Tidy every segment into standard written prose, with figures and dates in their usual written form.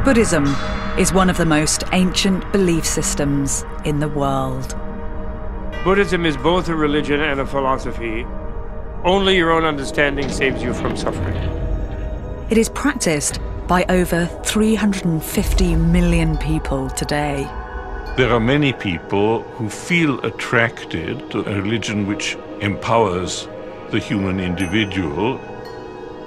Buddhism is one of the most ancient belief systems in the world. Buddhism is both a religion and a philosophy. Only your own understanding saves you from suffering. It is practiced by over 350 million people today. There are many people who feel attracted to a religion which empowers the human individual.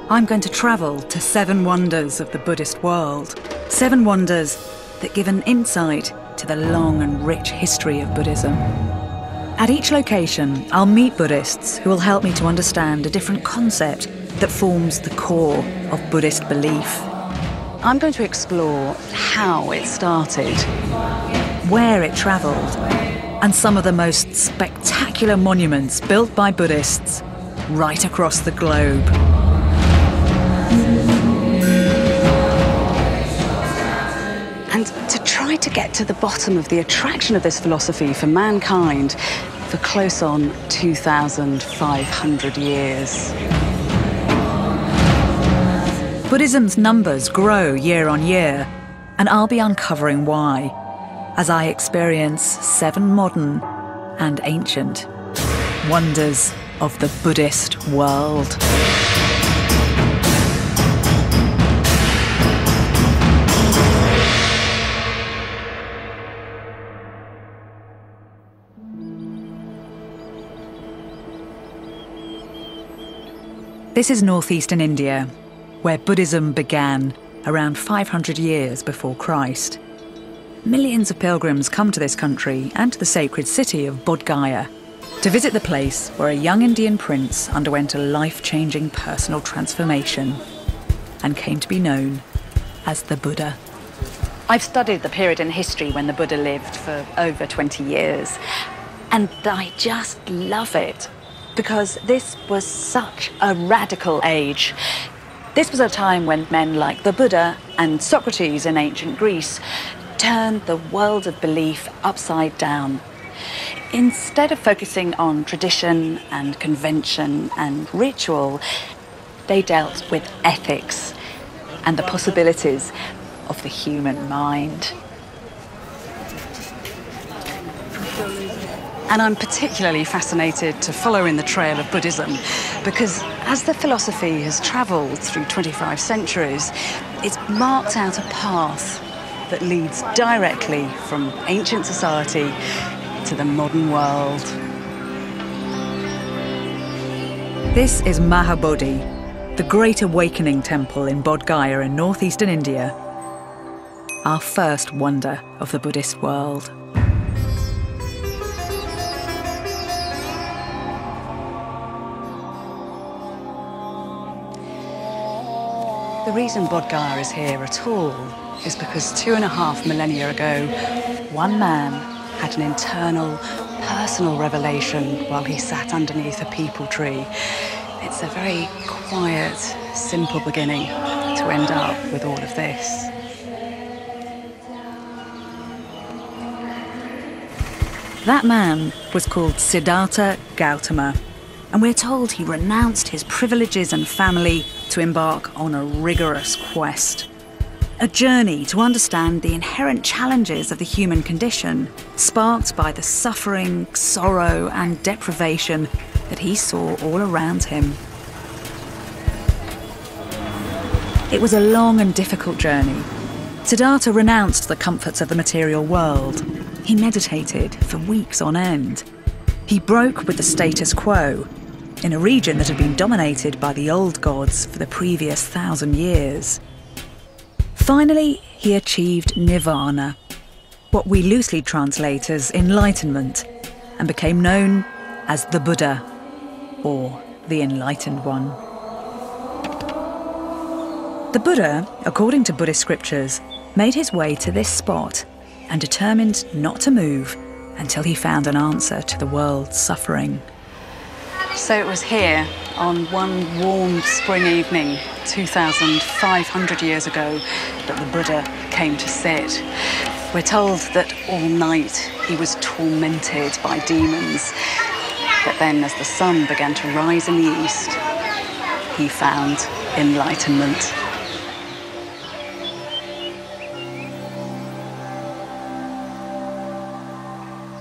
I'm going to travel to 7 wonders of the Buddhist world. 7 wonders that give an insight to the long and rich history of Buddhism. At each location, I'll meet Buddhists who will help me to understand a different concept that forms the core of Buddhist belief. I'm going to explore how it started, where it travelled, and some of the most spectacular monuments built by Buddhists right across the globe. and to try to get to the bottom of the attraction of this philosophy for mankind for close on 2,500 years. Buddhism's numbers grow year on year, and I'll be uncovering why, as I experience 7 modern and ancient wonders of the Buddhist world. This is northeastern India, where Buddhism began around 500 years before Christ. Millions of pilgrims come to this country and to the sacred city of Bodh Gaya to visit the place where a young Indian prince underwent a life-changing personal transformation and came to be known as the Buddha. I've studied the period in history when the Buddha lived for over 20 years, and I just love it because this was such a radical age. This was a time when men like the Buddha and Socrates in ancient Greece turned the world of belief upside down. Instead of focusing on tradition and convention and ritual, they dealt with ethics and the possibilities of the human mind. And I'm particularly fascinated to follow in the trail of Buddhism because as the philosophy has travelled through 25 centuries, it's marked out a path that leads directly from ancient society to the modern world. This is Mahabodhi, the Great Awakening Temple in Bodh Gaya in northeastern India, our first wonder of the Buddhist world. The reason Bodh Gaya is here at all is because 2.5 millennia ago, one man had an internal, personal revelation while he sat underneath a peepal tree. It's a very quiet, simple beginning to end up with all of this. That man was called Siddhartha Gautama, and we're told he renounced his privileges and family to embark on a rigorous quest. A journey to understand the inherent challenges of the human condition, sparked by the suffering, sorrow and deprivation that he saw all around him. It was a long and difficult journey. Siddhartha renounced the comforts of the material world. He meditated for weeks on end. He broke with the status quo in a region that had been dominated by the old gods for the previous 1,000 years. Finally, he achieved nirvana, what we loosely translate as enlightenment, and became known as the Buddha, or the Enlightened One. The Buddha, according to Buddhist scriptures, made his way to this spot and determined not to move until he found an answer to the world's suffering. So it was here, on one warm spring evening, 2,500 years ago, that the Buddha came to sit. We're told that all night he was tormented by demons. But then as the sun began to rise in the east, he found enlightenment.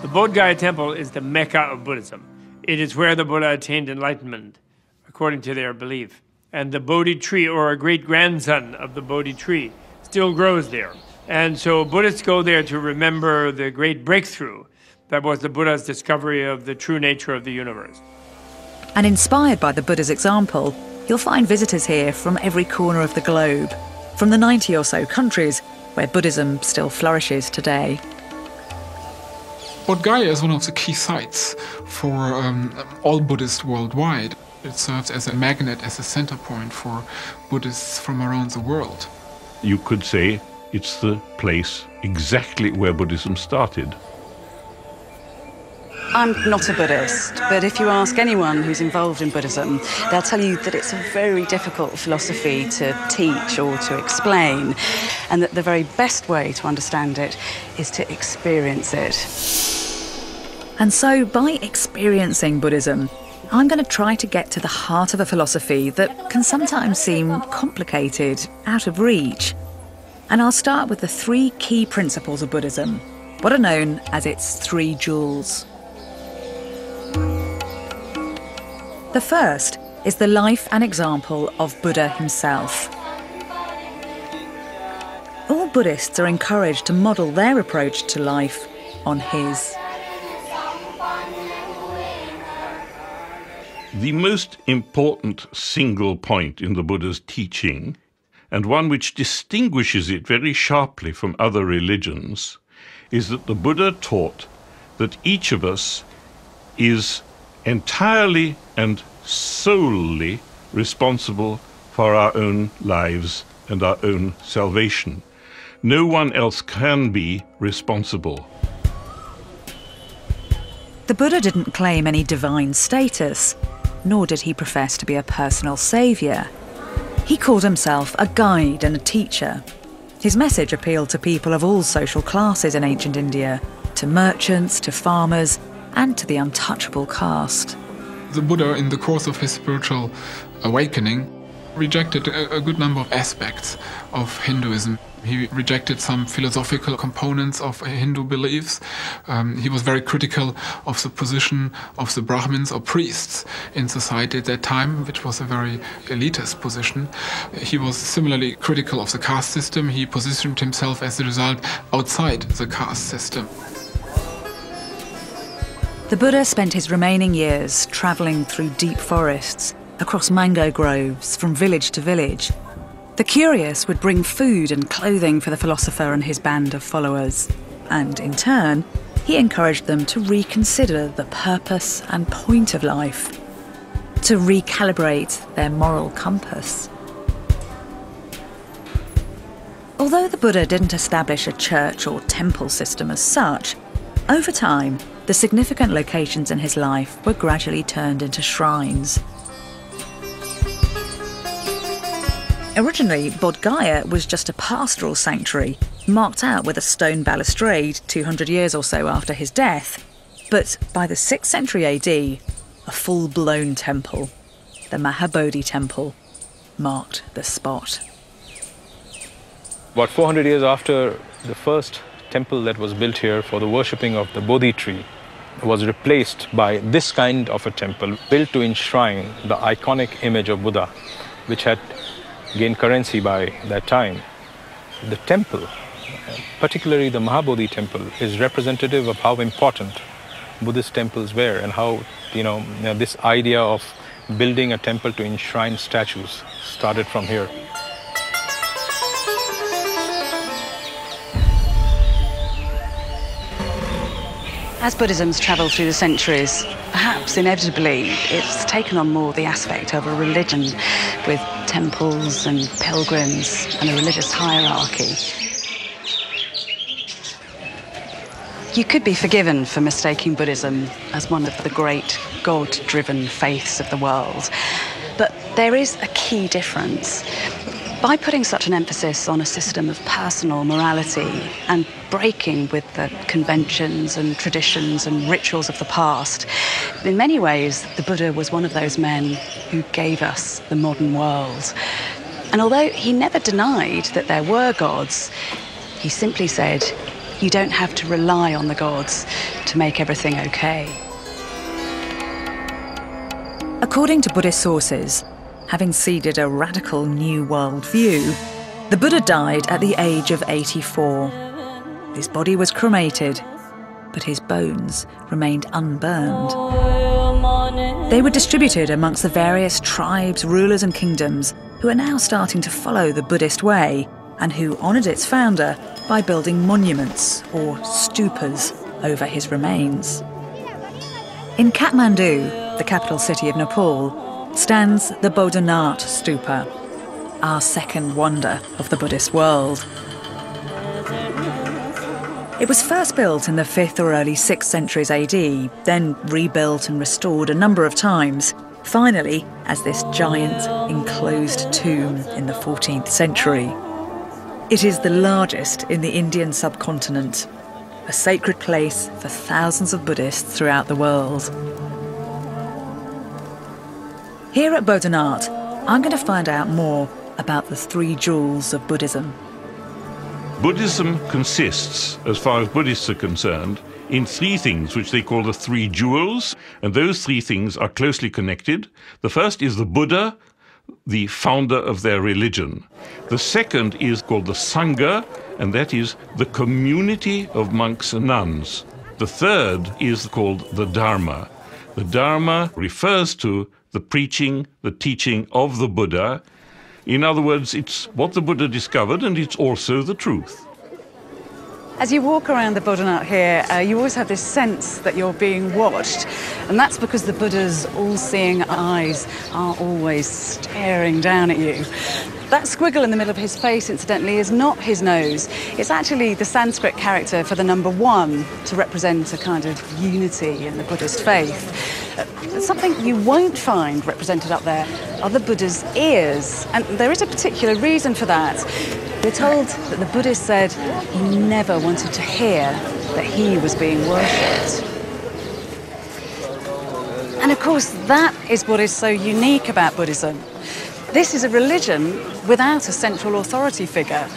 The Bodh Gaya temple is the Mecca of Buddhism. It is where the Buddha attained enlightenment, according to their belief. And the Bodhi tree, or a great-grandson of the Bodhi tree, still grows there. And so Buddhists go there to remember the great breakthrough that was the Buddha's discovery of the true nature of the universe. And inspired by the Buddha's example, you'll find visitors here from every corner of the globe, from the 90 or so countries where Buddhism still flourishes today. Bodh Gaya is one of the key sites for all Buddhists worldwide. It serves as a magnet, as a center point for Buddhists from around the world. You could say it's the place exactly where Buddhism started. I'm not a Buddhist, but if you ask anyone who's involved in Buddhism, they'll tell you that it's a very difficult philosophy to teach or to explain, and that the very best way to understand it is to experience it. And so, by experiencing Buddhism, I'm going to try to get to the heart of a philosophy that can sometimes seem complicated, out of reach. And I'll start with the 3 key principles of Buddhism, what are known as its 3 jewels. The first is the life and example of Buddha himself. All Buddhists are encouraged to model their approach to life on his. The most important single point in the Buddha's teaching, and one which distinguishes it very sharply from other religions, is that the Buddha taught that each of us is entirely and solely responsible for our own lives and our own salvation. No one else can be responsible. The Buddha didn't claim any divine status, nor did he profess to be a personal saviour. He called himself a guide and a teacher. His message appealed to people of all social classes in ancient India, to merchants, to farmers, and to the untouchable caste. The Buddha, in the course of his spiritual awakening, rejected a good number of aspects of Hinduism. He rejected some philosophical components of Hindu beliefs. He was very critical of the position of the Brahmins or priests in society at that time, which was a very elitist position. He was similarly critical of the caste system. He positioned himself as a result outside the caste system. The Buddha spent his remaining years travelling through deep forests, across mango groves, from village to village. The curious would bring food and clothing for the philosopher and his band of followers, and in turn, he encouraged them to reconsider the purpose and point of life, to recalibrate their moral compass. Although the Buddha didn't establish a church or temple system as such, over time, the significant locations in his life were gradually turned into shrines. Originally, Bodh Gaya was just a pastoral sanctuary, marked out with a stone balustrade 200 years or so after his death. But by the 6th century AD, a full-blown temple, the Mahabodhi temple, marked the spot. About 400 years after the first temple that was built here for the worshipping of the Bodhi tree was replaced by this kind of a temple built to enshrine the iconic image of Buddha, which had gained currency by that time. The temple, particularly the Mahabodhi temple, is representative of how important Buddhist temples were and how, this idea of building a temple to enshrine statues started from here. As Buddhism's travelled through the centuries, perhaps inevitably it's taken on more the aspect of a religion with temples and pilgrims and a religious hierarchy. You could be forgiven for mistaking Buddhism as one of the great God-driven faiths of the world, but there is a key difference. By putting such an emphasis on a system of personal morality and breaking with the conventions and traditions and rituals of the past, in many ways, the Buddha was one of those men who gave us the modern world. And although he never denied that there were gods, he simply said, You don't have to rely on the gods to make everything okay. According to Buddhist sources, having seeded a radical new world view, the Buddha died at the age of 84. His body was cremated, but his bones remained unburned. They were distributed amongst the various tribes, rulers and kingdoms who are now starting to follow the Buddhist way and who honoured its founder by building monuments or stupas over his remains. In Kathmandu, the capital city of Nepal, stands the Bodhanath Stupa, our second wonder of the Buddhist world. It was first built in the 5th or early 6th centuries AD, then rebuilt and restored a number of times, finally as this giant enclosed tomb in the 14th century. It is the largest in the Indian subcontinent, a sacred place for thousands of Buddhists throughout the world. Here at Bodhanath, I'm going to find out more about the 3 jewels of Buddhism. Buddhism consists, as far as Buddhists are concerned, in 3 things which they call the 3 jewels, and those 3 things are closely connected. The first is the Buddha, the founder of their religion. The second is called the Sangha, and that is the community of monks and nuns. The third is called the Dharma. The Dharma refers to the preaching, the teaching of the Buddha. In other words, it's what the Buddha discovered, and it's also the truth. As you walk around the Bodhanath here, you always have this sense that you're being watched. And that's because the Buddha's all-seeing eyes are always staring down at you. That squiggle in the middle of his face, incidentally, is not his nose. It's actually the Sanskrit character for the number 1 to represent a kind of unity in the Buddhist faith. Something you won't find represented up there are the Buddha's ears. And there is a particular reason for that. We're told that the Buddha said he never wanted to hear that he was being worshipped. And of course, that is what is so unique about Buddhism. This is a religion without a central authority figure.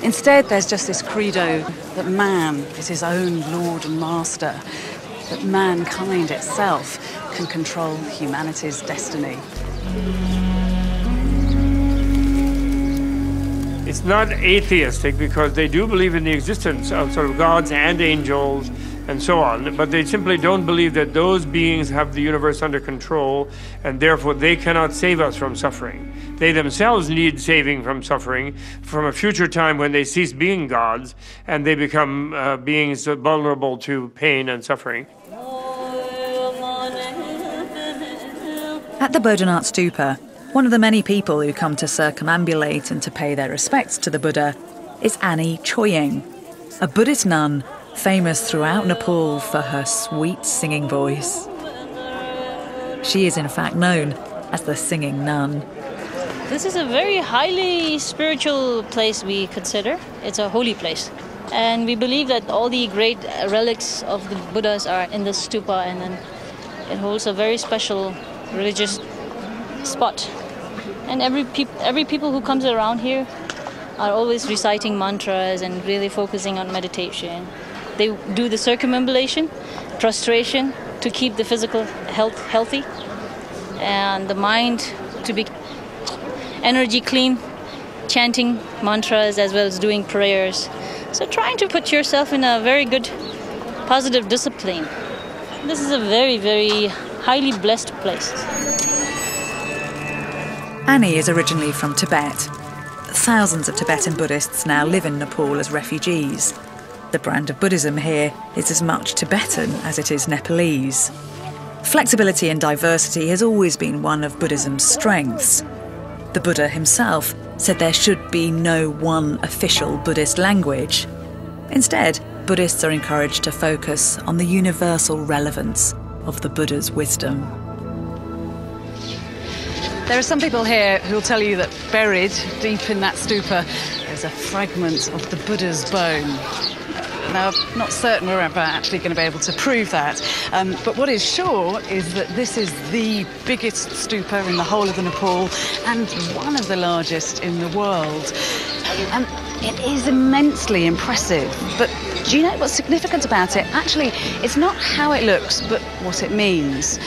Instead, there's just this credo that man is his own lord and master, that mankind itself can control humanity's destiny. It's not atheistic because they do believe in the existence of sort of gods and angels and so on, but they simply don't believe that those beings have the universe under control, and therefore they cannot save us from suffering. They themselves need saving from suffering from a future time when they cease being gods and they become beings vulnerable to pain and suffering. At the Bodhanath Stupa, one of the many people who come to circumambulate and to pay their respects to the Buddha is Annie Choying, a Buddhist nun famous throughout Nepal for her sweet singing voice. She is in fact known as the Singing Nun. This is a very highly spiritual place we consider. It's a holy place. And we believe that all the great relics of the Buddhas are in this stupa, and then it holds a very special religious spot. And every people who comes around here are always reciting mantras and really focusing on meditation. They do the circumambulation, prostration, to keep the physical health healthy and the mind to be energy clean, chanting mantras as well as doing prayers. So trying to put yourself in a very good positive discipline. This is a very, very highly blessed place. Annie is originally from Tibet. Thousands of Tibetan Buddhists now live in Nepal as refugees. The brand of Buddhism here is as much Tibetan as it is Nepalese. Flexibility and diversity has always been one of Buddhism's strengths. The Buddha himself said there should be no one official Buddhist language. Instead, Buddhists are encouraged to focus on the universal relevance of the Buddha's wisdom. There are some people here who will tell you that buried deep in that stupa is a fragment of the Buddha's bone. Now, I'm not certain we're actually going to be able to prove that, but what is sure is that this is the biggest stupa in the whole of the Nepal and one of the largest in the world. And It is immensely impressive, but do you know what's significant about it? Actually, it's not how it looks, but what it means.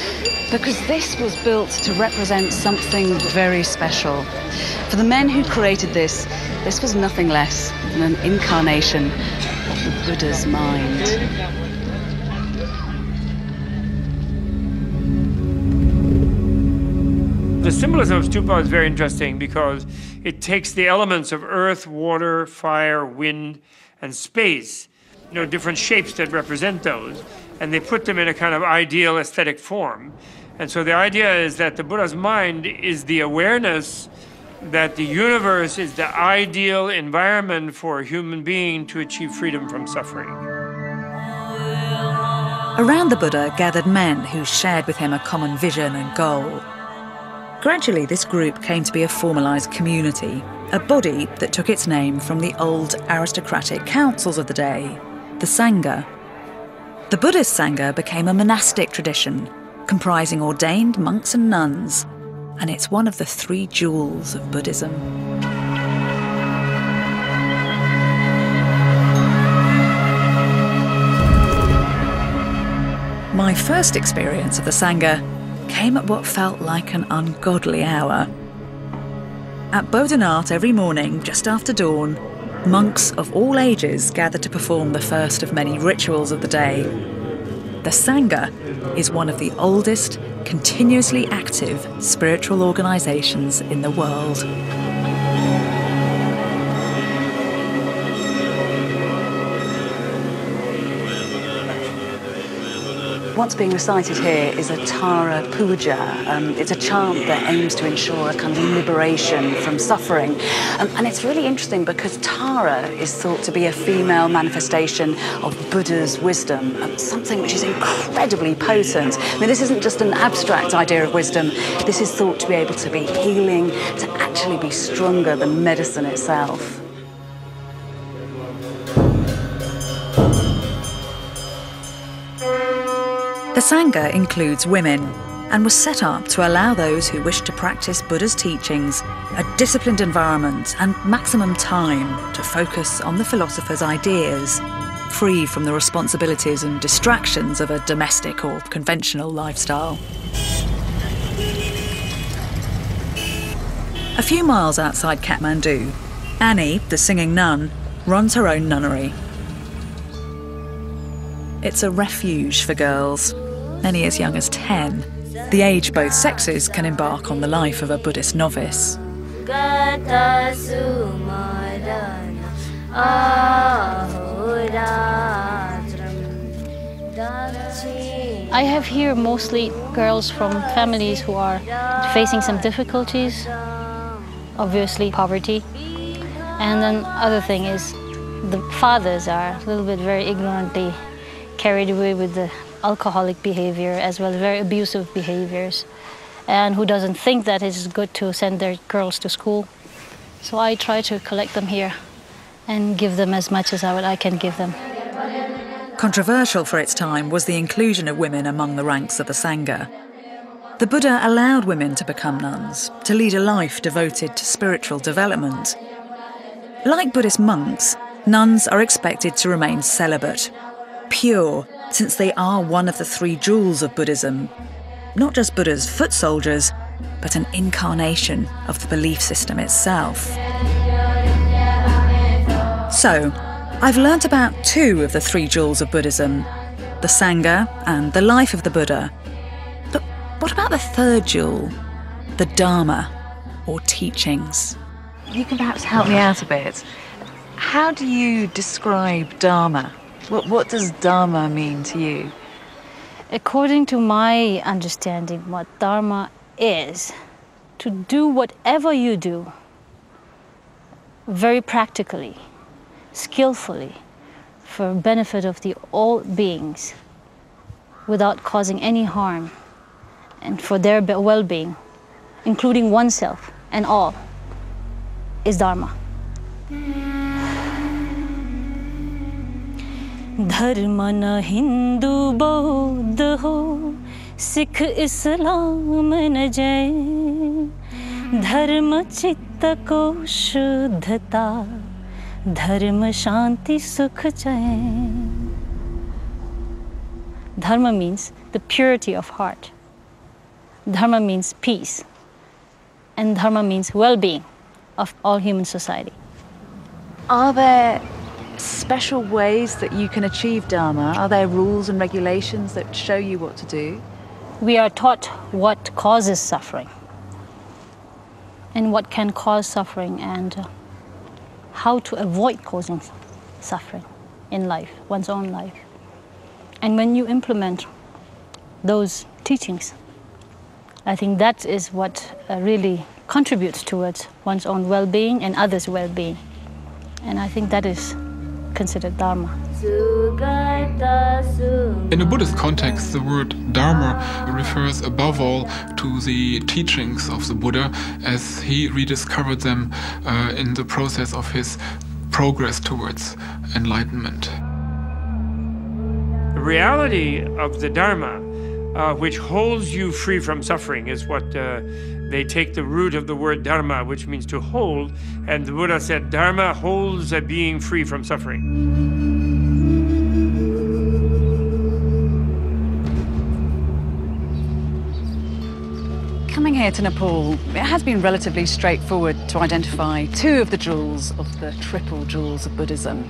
Because this was built to represent something very special. For the men who created this was nothing less than an incarnation of the Buddha's mind. The symbolism of stupa is very interesting because it takes the elements of earth, water, fire, wind, and space, different shapes that represent those, and they put them in a kind of ideal aesthetic form. And so the idea is that the Buddha's mind is the awareness that the universe is the ideal environment for a human being to achieve freedom from suffering. Around the Buddha gathered men who shared with him a common vision and goal. Gradually, this group came to be a formalised community, a body that took its name from the old aristocratic councils of the day, the Sangha. The Buddhist Sangha became a monastic tradition, comprising ordained monks and nuns, and it's one of the 3 jewels of Buddhism. My first experience of the Sangha came at what felt like an ungodly hour. At Bodhanath every morning, just after dawn, monks of all ages gathered to perform the first of many rituals of the day. The Sangha is one of the oldest, continuously active spiritual organisations in the world. What's being recited here is a Tara Puja. It's a chant that aims to ensure a kind of liberation from suffering. And it's really interesting because Tara is thought to be a female manifestation of Buddha's wisdom, something which is incredibly potent. I mean, this isn't just an abstract idea of wisdom. This is thought to be able to be healing, to actually be stronger than medicine itself. The Sangha includes women and was set up to allow those who wish to practice Buddha's teachings a disciplined environment and maximum time to focus on the philosopher's ideas, free from the responsibilities and distractions of a domestic or conventional lifestyle. A few miles outside Kathmandu, Annie, the singing nun, runs her own nunnery. It's a refuge for girls, many as young as 10, the age both sexes can embark on the life of a Buddhist novice. I have here mostly girls from families who are facing some difficulties, obviously poverty, and then other thing is the fathers are a little bit very ignorantly carried away with the alcoholic behavior as well as very abusive behaviors, and who doesn't think that it's good to send their girls to school. So I try to collect them here and give them as much as I can give them. Controversial for its time was the inclusion of women among the ranks of the Sangha. The Buddha allowed women to become nuns, to lead a life devoted to spiritual development. Like Buddhist monks, nuns are expected to remain celibate, pure, since they are one of the 3 jewels of Buddhism, not just Buddha's foot soldiers, but an incarnation of the belief system itself. So, I've learnt about 2 of the 3 jewels of Buddhism, the Sangha and the life of the Buddha. But what about the 3rd jewel, the Dharma, or teachings? You can perhaps help me out a bit. How do you describe Dharma? What does Dharma mean to you? According to my understanding, what Dharma is, to do whatever you do, very practically, skillfully, for benefit of the all beings, without causing any harm, and for their well-being, including oneself and all, is Dharma. धर्म न हिंदू बौद्ध हो सिख इस्लाम न जैन धर्म चित्त को शुद्धता Dharma shanti sukha chain. Dharma means the purity of heart. Dharma means peace. And dharma means well-being of all human society. Are there special ways that you can achieve Dharma? Are there rules and regulations that show you what to do? We are taught what causes suffering and what can cause suffering and how to avoid causing suffering in life, one's own life. And when you implement those teachings, I think that is what really contributes towards one's own well-being and others' well-being. And I think that is considered Dharma. In a Buddhist context, the word Dharma refers above all to the teachings of the Buddha as he rediscovered them in the process of his progress towards enlightenment. The reality of the Dharma, which holds you free from suffering, is what they take the root of the word dharma, which means to hold, and the Buddha said dharma holds a being free from suffering. Coming here to Nepal, it has been relatively straightforward to identify two of the jewels of the triple jewels of Buddhism.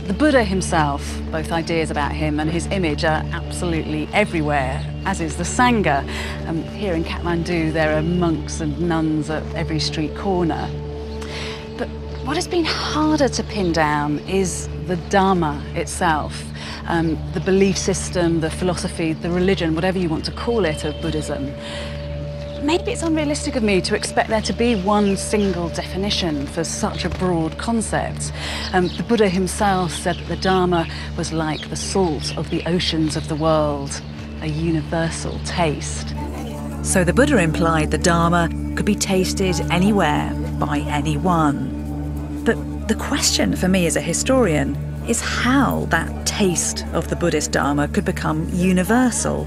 The Buddha himself, both ideas about him and his image are absolutely everywhere, as is the Sangha. Here in Kathmandu, there are monks and nuns at every street corner. But what has been harder to pin down is the Dharma itself, the belief system, the philosophy, the religion, whatever you want to call it, of Buddhism. Maybe it's unrealistic of me to expect there to be one single definition for such a broad concept. The Buddha himself said that the Dharma was like the salt of the oceans of the world, a universal taste. So the Buddha implied the Dharma could be tasted anywhere by anyone. But the question for me as a historian is how that taste of the Buddhist Dharma could become universal.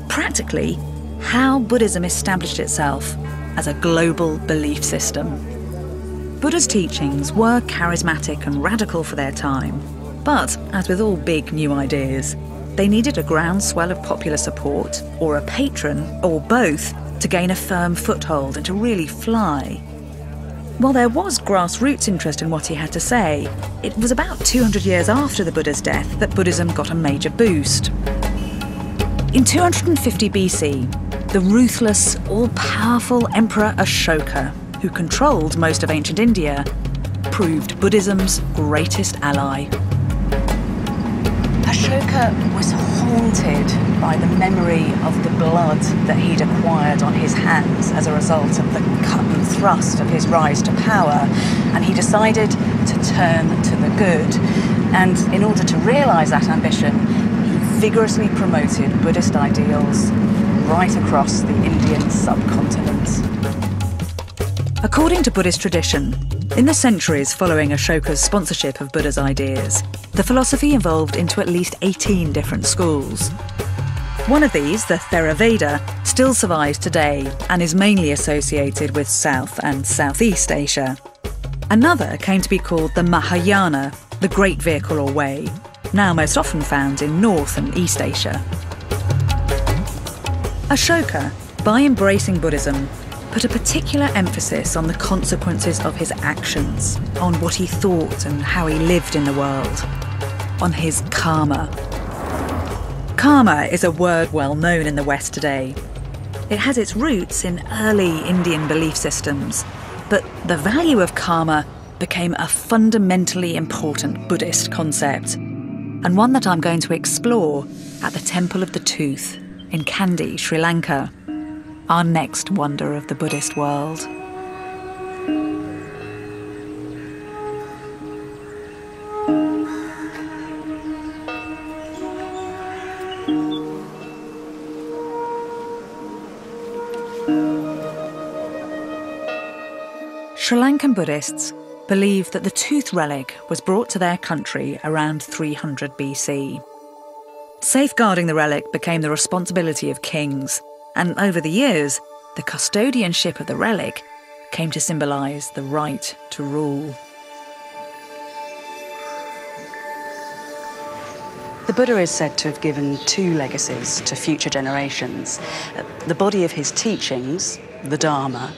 Practically, how Buddhism established itself as a global belief system. Buddha's teachings were charismatic and radical for their time, but as with all big new ideas, they needed a groundswell of popular support, or a patron, or both, to gain a firm foothold and to really fly. While there was grassroots interest in what he had to say, it was about 200 years after the Buddha's death that Buddhism got a major boost. In 250 BC, the ruthless, all-powerful Emperor Ashoka, who controlled most of ancient India, proved Buddhism's greatest ally. Ashoka was haunted by the memory of the blood that he'd acquired on his hands as a result of the cut and thrust of his rise to power, and he decided to turn to the good. And in order to realise that ambition, he vigorously promoted Buddhist ideals right across the Indian subcontinent. According to Buddhist tradition, in the centuries following Ashoka's sponsorship of Buddha's ideas, the philosophy evolved into at least 18 different schools. One of these, the Theravada, still survives today and is mainly associated with South and Southeast Asia. Another came to be called the Mahayana, the Great Vehicle or Way, now most often found in North and East Asia. Ashoka, by embracing Buddhism, put a particular emphasis on the consequences of his actions, on what he thought and how he lived in the world, on his karma. Karma is a word well known in the West today. It has its roots in early Indian belief systems, but the value of karma became a fundamentally important Buddhist concept, and one that I'm going to explore at the Temple of the Tooth in Kandy, Sri Lanka, our next wonder of the Buddhist world. Sri Lankan Buddhists believe that the tooth relic was brought to their country around 300 BC. Safeguarding the relic became the responsibility of kings, and over the years, the custodianship of the relic came to symbolise the right to rule. The Buddha is said to have given two legacies to future generations. The body of his teachings, the Dharma,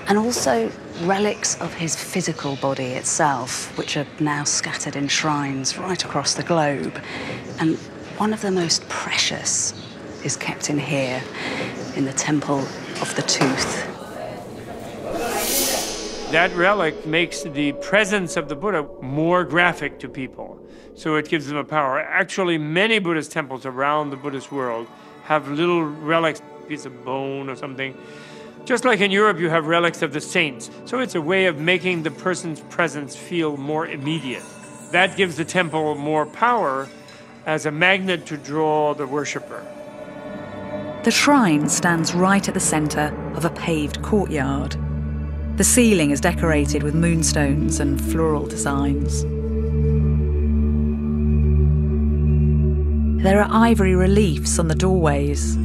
and also relics of his physical body itself, which are now scattered in shrines right across the globe. And one of the most precious is kept in here, in the Temple of the Tooth. That relic makes the presence of the Buddha more graphic to people, so it gives them a power. Actually, many Buddhist temples around the Buddhist world have little relics, a piece of bone or something. Just like in Europe, you have relics of the saints. So it's a way of making the person's presence feel more immediate. That gives the temple more power as a magnet to draw the worshipper. The shrine stands right at the centre of a paved courtyard. The ceiling is decorated with moonstones and floral designs. There are ivory reliefs on the doorways.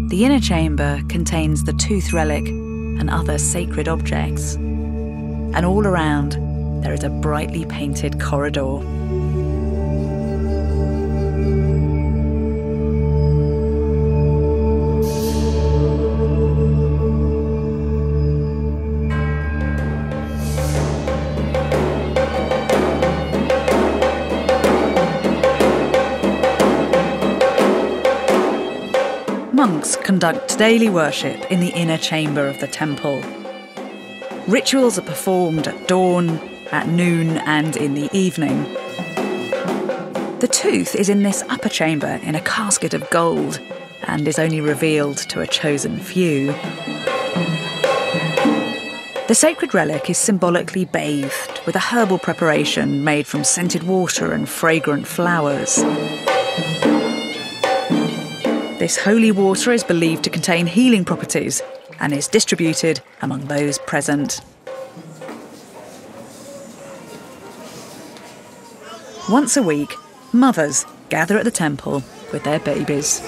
The inner chamber contains the tooth relic and other sacred objects. And all around, there is a brightly painted corridor. Monks conduct daily worship in the inner chamber of the temple. Rituals are performed at dawn, at noon, and in the evening. The tooth is in this upper chamber in a casket of gold and is only revealed to a chosen few. The sacred relic is symbolically bathed with a herbal preparation made from scented water and fragrant flowers. This holy water is believed to contain healing properties and is distributed among those present. Once a week, mothers gather at the temple with their babies.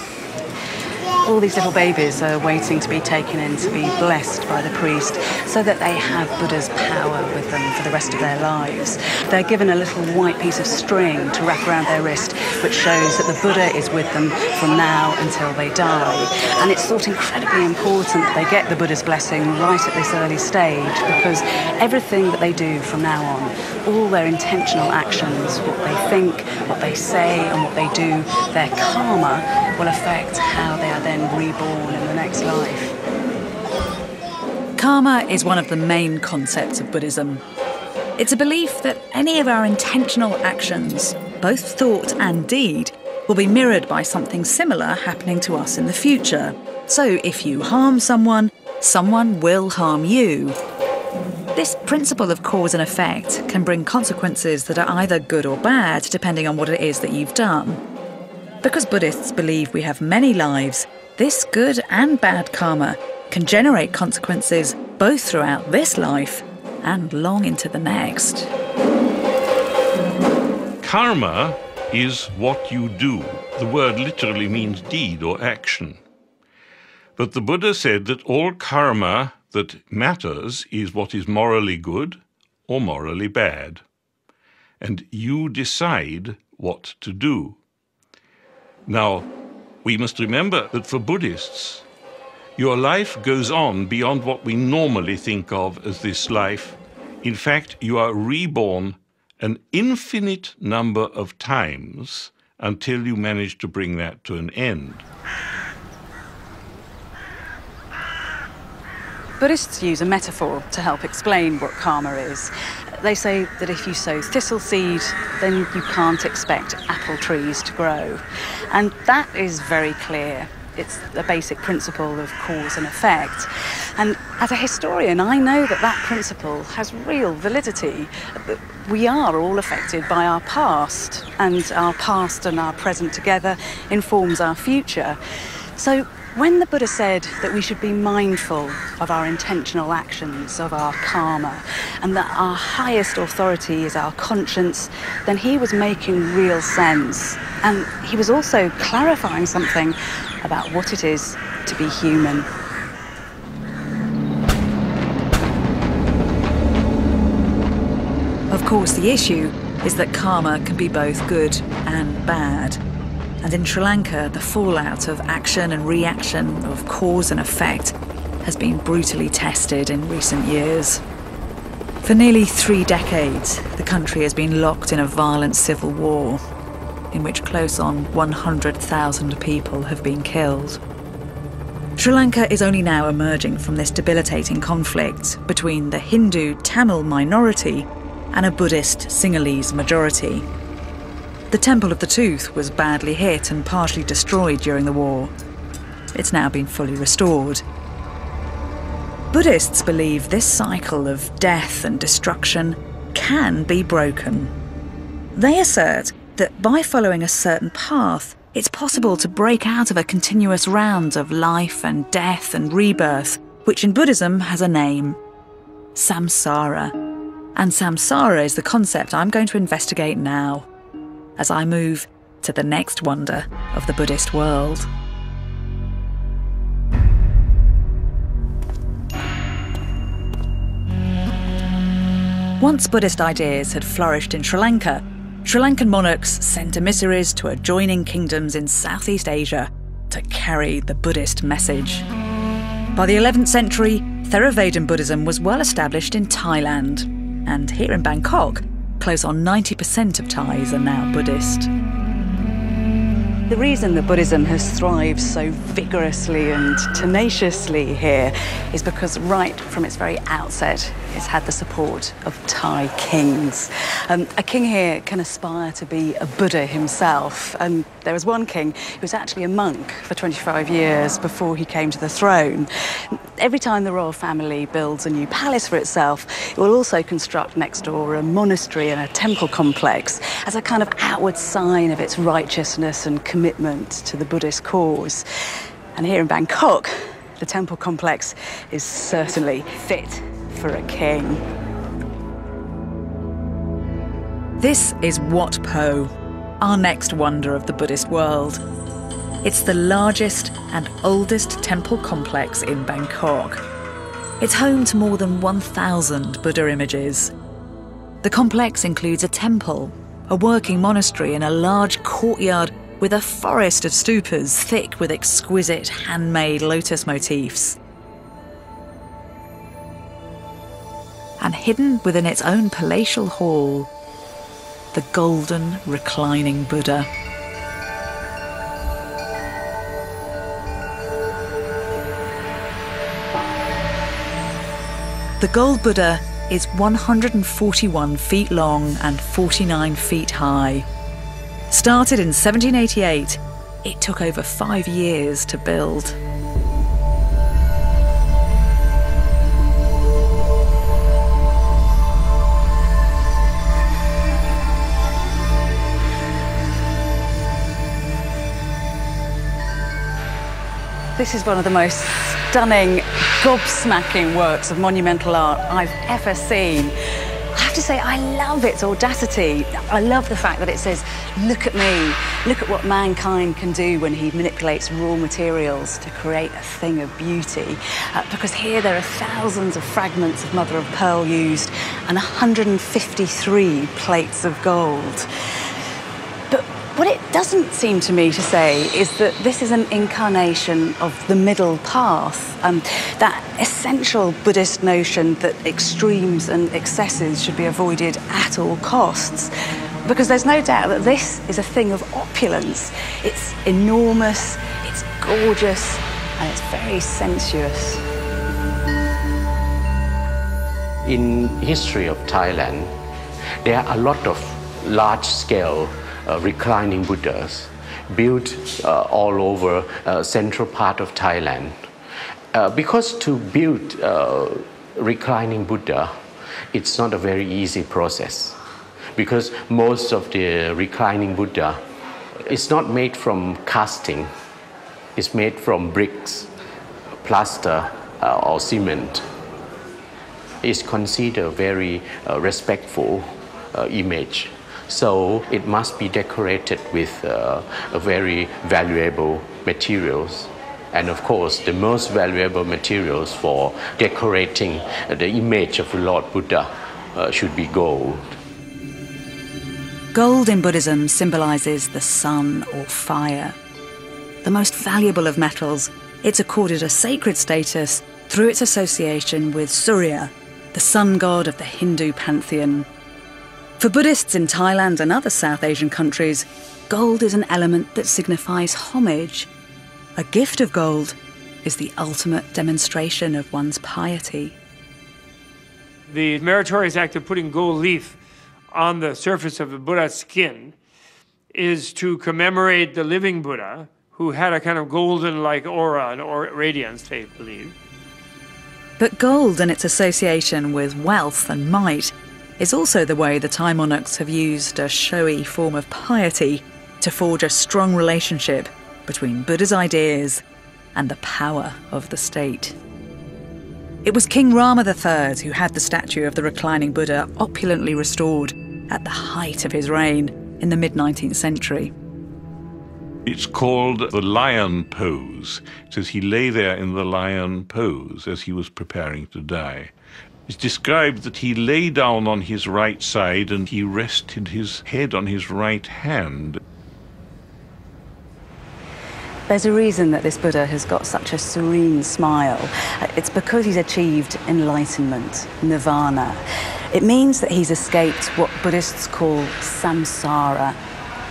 All these little babies are waiting to be taken in to be blessed by the priest so that they have Buddha's power with them for the rest of their lives. They're given a little white piece of string to wrap around their wrist, which shows that the Buddha is with them from now until they die. And it's thought incredibly important that they get the Buddha's blessing right at this early stage, because everything that they do from now on, all their intentional actions, what they think, what they say and what they do, their karma will affect how they are then reborn in the next life. Karma is one of the main concepts of Buddhism. It's a belief that any of our intentional actions, both thought and deed, will be mirrored by something similar happening to us in the future. So if you harm someone, someone will harm you. This principle of cause and effect can bring consequences that are either good or bad, depending on what it is that you've done. Because Buddhists believe we have many lives, this good and bad karma can generate consequences both throughout this life and long into the next. Karma is what you do. The word literally means deed or action. But the Buddha said that all karma that matters is what is morally good or morally bad. And you decide what to do. Now, we must remember that for Buddhists, your life goes on beyond what we normally think of as this life. In fact, you are reborn an infinite number of times until you manage to bring that to an end. Buddhists use a metaphor to help explain what karma is. They say that if you sow thistle seed, then you can't expect apple trees to grow. And that is very clear. It's a basic principle of cause and effect. And as a historian, I know that that principle has real validity. We are all affected by our past, and our past and our present together informs our future. So when the Buddha said that we should be mindful of our intentional actions, of our karma, and that our highest authority is our conscience, then he was making real sense. And he was also clarifying something about what it is to be human. Of course, the issue is that karma can be both good and bad. And in Sri Lanka, the fallout of action and reaction, of cause and effect, has been brutally tested in recent years. For nearly 3 decades, the country has been locked in a violent civil war, in which close on 100,000 people have been killed. Sri Lanka is only now emerging from this debilitating conflict between the Hindu Tamil minority and a Buddhist Sinhalese majority. The Temple of the Tooth was badly hit and partially destroyed during the war. It's now been fully restored. Buddhists believe this cycle of death and destruction can be broken. They assert that by following a certain path, it's possible to break out of a continuous round of life and death and rebirth, which in Buddhism has a name: samsara. And samsara is the concept I'm going to investigate now, as I move to the next wonder of the Buddhist world. Once Buddhist ideas had flourished in Sri Lanka, Sri Lankan monarchs sent emissaries to adjoining kingdoms in Southeast Asia to carry the Buddhist message. By the 11th century, Theravada Buddhism was well established in Thailand, and here in Bangkok, close on 90% of Thais are now Buddhist. The reason that Buddhism has thrived so vigorously and tenaciously here is because right from its very outset, it's had the support of Thai kings. A king here can aspire to be a Buddha himself, and there was one king who was actually a monk for 25 years before he came to the throne. Every time the royal family builds a new palace for itself, it will also construct next door a monastery and a temple complex as a kind of outward sign of its righteousness and commitment to the Buddhist cause. And here in Bangkok, the temple complex is certainly fit for a king. This is Wat Po, our next wonder of the Buddhist world. It's the largest and oldest temple complex in Bangkok. It's home to more than 1,000 Buddha images. The complex includes a temple, a working monastery, and a large courtyard with a forest of stupas thick with exquisite handmade lotus motifs. And hidden within its own palatial hall, the golden reclining Buddha. The gold Buddha is 141 feet long and 49 feet high. Started in 1788, it took over 5 years to build. This is one of the most stunning, gobsmacking works of monumental art I've ever seen. I have to say, I love its audacity. I love the fact that it says, look at me, look at what mankind can do when he manipulates raw materials to create a thing of beauty. Because here there are thousands of fragments of mother of pearl used and 153 plates of gold. But what it doesn't seem to me to say is that this is an incarnation of the middle path, that essential Buddhist notion that extremes and excesses should be avoided at all costs. Because there's no doubt that this is a thing of opulence. It's enormous, it's gorgeous, and it's very sensuous. In history of Thailand, there are a lot of large-scale reclining Buddhas built all over central part of Thailand. Because to build reclining Buddha, it's not a very easy process. Because most of the reclining Buddha is not made from casting. It's made from bricks, plaster, or cement. It's considered a very respectful image. So it must be decorated with very valuable materials. And of course, the most valuable materials for decorating the image of the Lord Buddha should be gold. Gold in Buddhism symbolises the sun or fire. The most valuable of metals, it's accorded a sacred status through its association with Surya, the sun god of the Hindu pantheon. For Buddhists in Thailand and other South Asian countries, gold is an element that signifies homage. A gift of gold is the ultimate demonstration of one's piety. The meritorious act of putting gold leaf on the surface of the Buddha's skin is to commemorate the living Buddha, who had a kind of golden-like aura or radiance, they believe. But gold and its association with wealth and might is also the way the Thai monarchs have used a showy form of piety to forge a strong relationship between Buddha's ideas and the power of the state. It was King Rama III who had the statue of the reclining Buddha opulently restored at the height of his reign in the mid-19th century. It's called the lion pose. It says he lay there in the lion pose as he was preparing to die. It's described that he lay down on his right side and he rested his head on his right hand. There's a reason that this Buddha has got such a serene smile. It's because he's achieved enlightenment, nirvana. It means that he's escaped what Buddhists call samsara,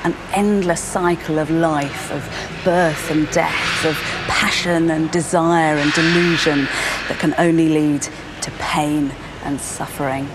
an endless cycle of life, of birth and death, of passion and desire and delusion that can only lead to pain and suffering.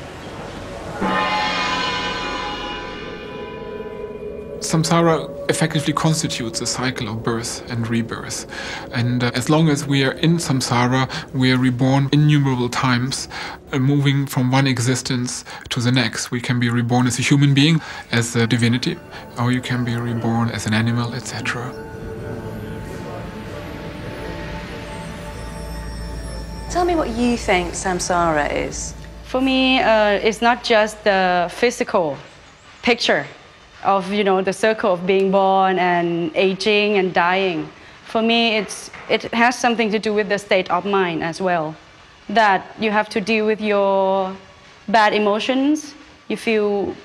Samsara effectively constitutes a cycle of birth and rebirth. And as long as we are in samsara, we are reborn innumerable times, moving from one existence to the next. We can be reborn as a human being, as a divinity, or you can be reborn as an animal, etc. Tell me what you think samsara is. For me, it's not just the physical picture of, the circle of being born and aging and dying. For me, it has something to do with the state of mind as well. That you have to deal with your bad emotions. You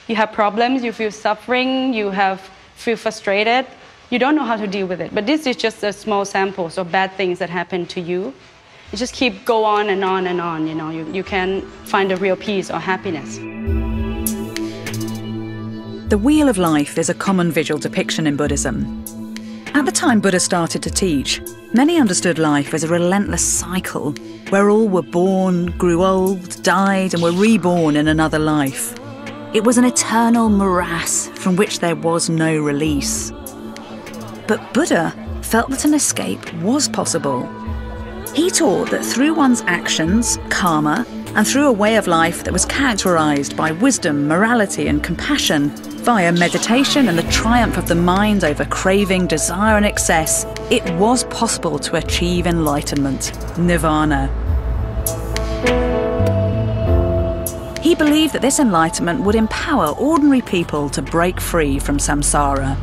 have problems, you feel suffering, feel frustrated. You don't know how to deal with it. But this is just a small sample of bad things that happen to you. You just go on and on and on, you can't find a real peace or happiness. The Wheel of Life is a common visual depiction in Buddhism. At the time Buddha started to teach, many understood life as a relentless cycle where all were born, grew old, died, and were reborn in another life. It was an eternal morass from which there was no release. But Buddha felt that an escape was possible. He taught that through one's actions, karma, and through a way of life that was characterised by wisdom, morality, and compassion, via meditation and the triumph of the mind over craving, desire, and excess, it was possible to achieve enlightenment, nirvana. He believed that this enlightenment would empower ordinary people to break free from samsara.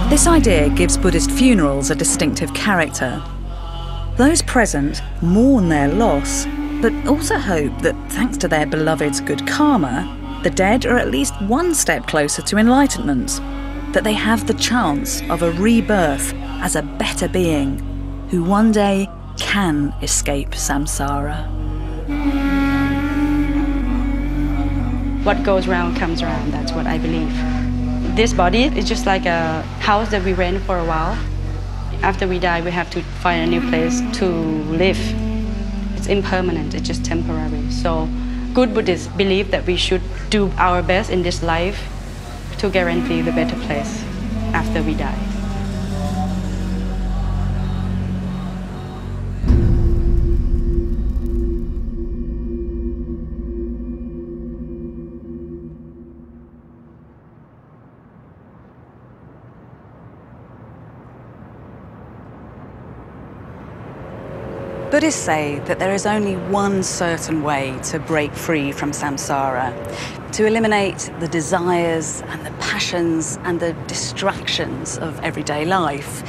This idea gives Buddhist funerals a distinctive character. Those present mourn their loss, but also hope that thanks to their beloved's good karma, the dead are at least one step closer to enlightenment, that they have the chance of a rebirth as a better being who one day can escape samsara. What goes round comes around, that's what I believe. This body is just like a house that we rent for a while. After we die, we have to find a new place to live. It's impermanent, it's just temporary. So good Buddhists believe that we should do our best in this life to guarantee the better place after we die. Buddhists say that there is only one certain way to break free from samsara, to eliminate the desires and the passions and the distractions of everyday life.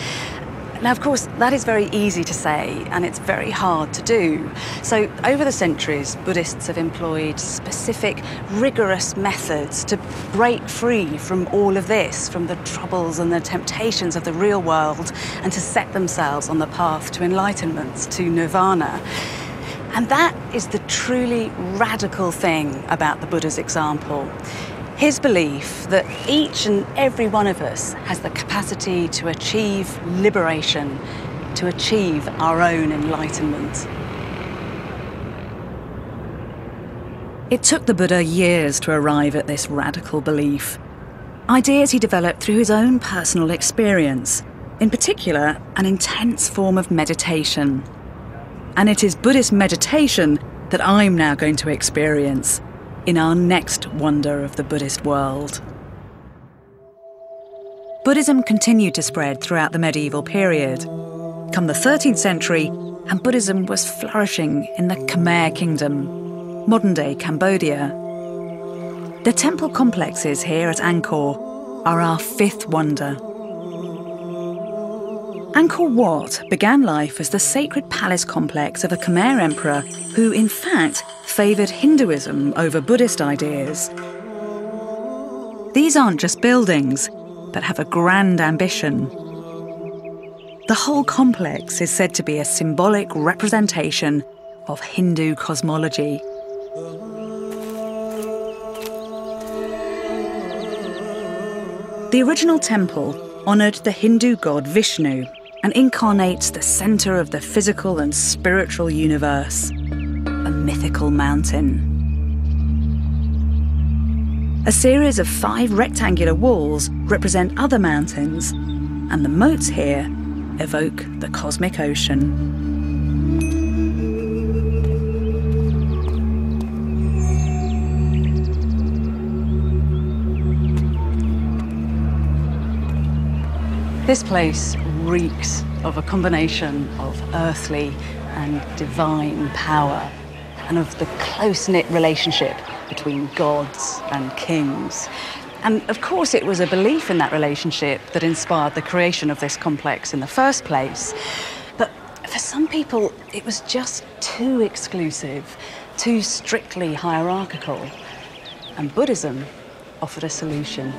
Now, of course, that is very easy to say, and it's very hard to do. So, over the centuries, Buddhists have employed specific, rigorous methods to break free from all of this, from the troubles and the temptations of the real world, and to set themselves on the path to enlightenment, to nirvana. And that is the truly radical thing about the Buddha's example. His belief that each and every one of us has the capacity to achieve liberation, to achieve our own enlightenment. It took the Buddha years to arrive at this radical belief. Ideas he developed through his own personal experience, in particular, an intense form of meditation. And it is Buddhist meditation that I'm now going to experience in our next wonder of the Buddhist world. Buddhism continued to spread throughout the medieval period. Come the 13th century, and Buddhism was flourishing in the Khmer Kingdom, modern-day Cambodia. The temple complexes here at Angkor are our fifth wonder. Angkor Wat began life as the sacred palace complex of a Khmer emperor who, in fact, favoured Hinduism over Buddhist ideas. These aren't just buildings, but have a grand ambition. The whole complex is said to be a symbolic representation of Hindu cosmology. The original temple honoured the Hindu god Vishnu and incarnates the centre of the physical and spiritual universe, a mythical mountain. A series of 5 rectangular walls represent other mountains, and the moats here evoke the cosmic ocean. This place reeks of a combination of earthly and divine power, and of the close-knit relationship between gods and kings. And of course it was a belief in that relationship that inspired the creation of this complex in the first place. But for some people, it was just too exclusive, too strictly hierarchical. And Buddhism offered a solution.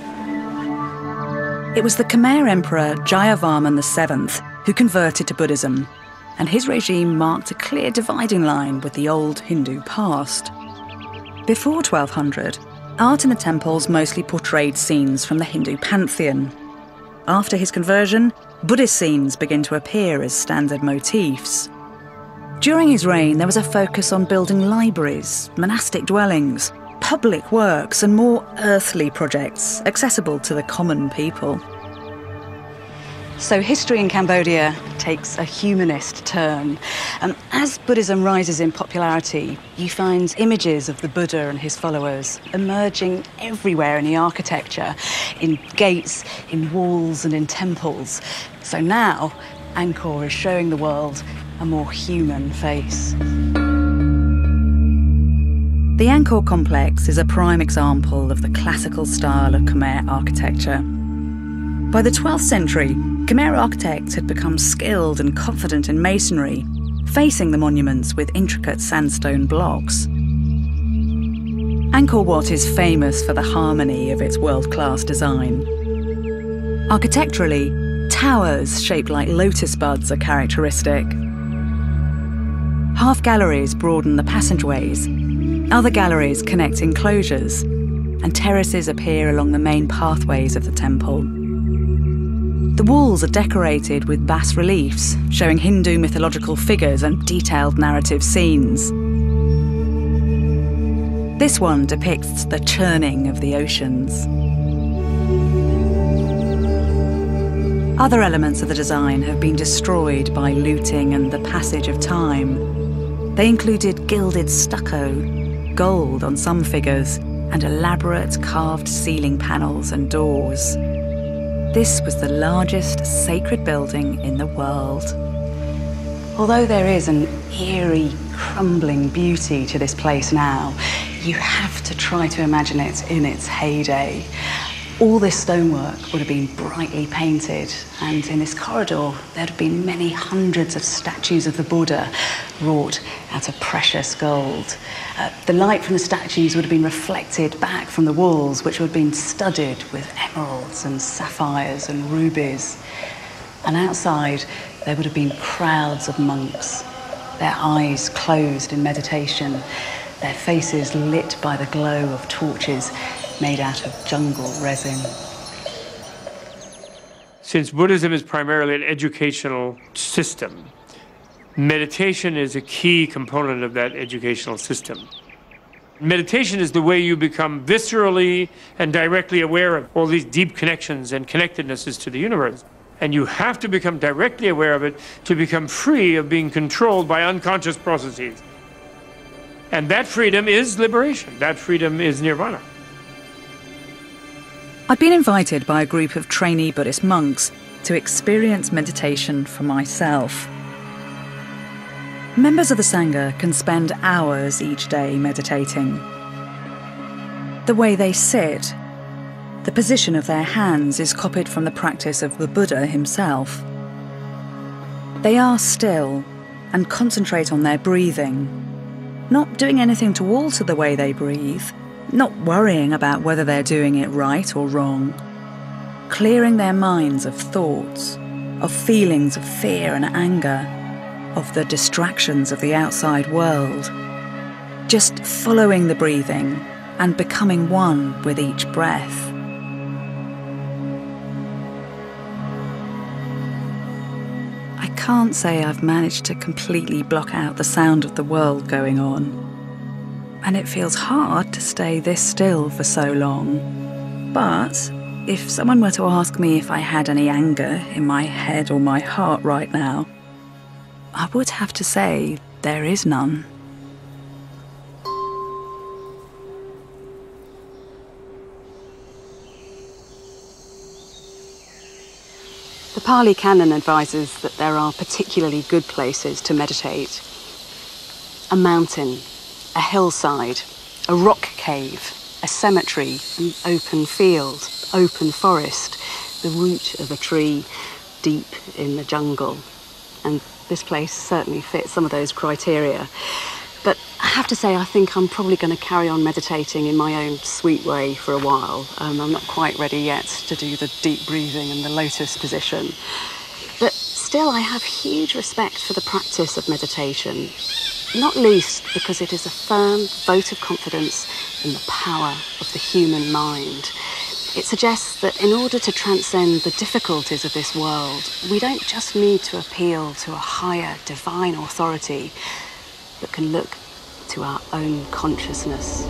It was the Khmer Emperor Jayavarman VII who converted to Buddhism, and his regime marked a clear dividing line with the old Hindu past. Before 1200, art in the temples mostly portrayed scenes from the Hindu pantheon. After his conversion, Buddhist scenes begin to appear as standard motifs. During his reign, there was a focus on building libraries, monastic dwellings, public works and more earthly projects accessible to the common people. So history in Cambodia takes a humanist turn. As Buddhism rises in popularity, you find images of the Buddha and his followers emerging everywhere in the architecture, in gates, in walls and in temples. So now, Angkor is showing the world a more human face. The Angkor complex is a prime example of the classical style of Khmer architecture. By the 12th century, Khmer architects had become skilled and confident in masonry, facing the monuments with intricate sandstone blocks. Angkor Wat is famous for the harmony of its world-class design. Architecturally, towers shaped like lotus buds are characteristic. Half galleries broaden the passageways, other galleries connect enclosures, and terraces appear along the main pathways of the temple. The walls are decorated with bas-reliefs, showing Hindu mythological figures and detailed narrative scenes. This one depicts the churning of the oceans. Other elements of the design have been destroyed by looting and the passage of time. They included gilded stucco, gold on some figures, and elaborate carved ceiling panels and doors. This was the largest sacred building in the world. Although there is an eerie, crumbling beauty to this place now, you have to try to imagine it in its heyday. All this stonework would have been brightly painted, and in this corridor there'd have been many hundreds of statues of the Buddha wrought out of precious gold. The light from the statues would have been reflected back from the walls, which would have been studded with emeralds and sapphires and rubies. And outside there would have been crowds of monks, their eyes closed in meditation, their faces lit by the glow of torches made out of jungle resin. Since Buddhism is primarily an educational system, meditation is a key component of that educational system. Meditation is the way you become viscerally and directly aware of all these deep connections and connectednesses to the universe. And you have to become directly aware of it to become free of being controlled by unconscious processes. And that freedom is liberation. That freedom is nirvana. I'd been invited by a group of trainee Buddhist monks to experience meditation for myself. Members of the Sangha can spend hours each day meditating. The way they sit, the position of their hands is copied from the practice of the Buddha himself. They are still and concentrate on their breathing, not doing anything to alter the way they breathe, not worrying about whether they're doing it right or wrong, clearing their minds of thoughts, of feelings of fear and anger, of the distractions of the outside world, just following the breathing and becoming one with each breath. I can't say I've managed to completely block out the sound of the world going on. And it feels hard to stay this still for so long. But if someone were to ask me if I had any anger in my head or my heart right now, I would have to say there is none. The Pali Canon advises that there are particularly good places to meditate. A mountain, a hillside, a rock cave, a cemetery, an open field, open forest, the root of a tree deep in the jungle. And this place certainly fits some of those criteria. But I have to say, I think I'm probably going to carry on meditating in my own sweet way for a while. I'm not quite ready yet to do the deep breathing and the lotus position. But still, I have huge respect for the practice of meditation, not least because it is a firm vote of confidence in the power of the human mind. It suggests that in order to transcend the difficulties of this world, we don't just need to appeal to a higher divine authority, but can look to our own consciousness.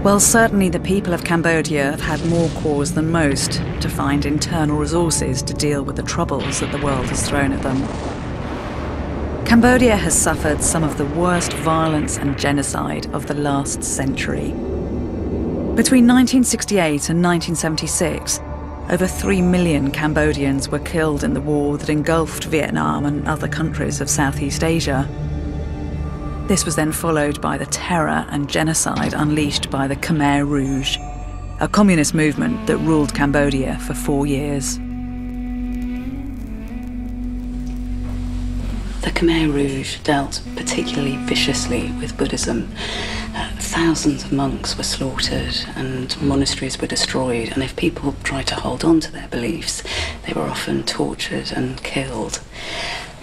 Well, certainly the people of Cambodia have had more cause than most to find internal resources to deal with the troubles that the world has thrown at them. Cambodia has suffered some of the worst violence and genocide of the last century. Between 1968 and 1976, over 3 million Cambodians were killed in the war that engulfed Vietnam and other countries of Southeast Asia. This was then followed by the terror and genocide unleashed by the Khmer Rouge, a communist movement that ruled Cambodia for 4 years. The Khmer Rouge dealt particularly viciously with Buddhism. Thousands of monks were slaughtered and monasteries were destroyed, and if people tried to hold on to their beliefs, they were often tortured and killed.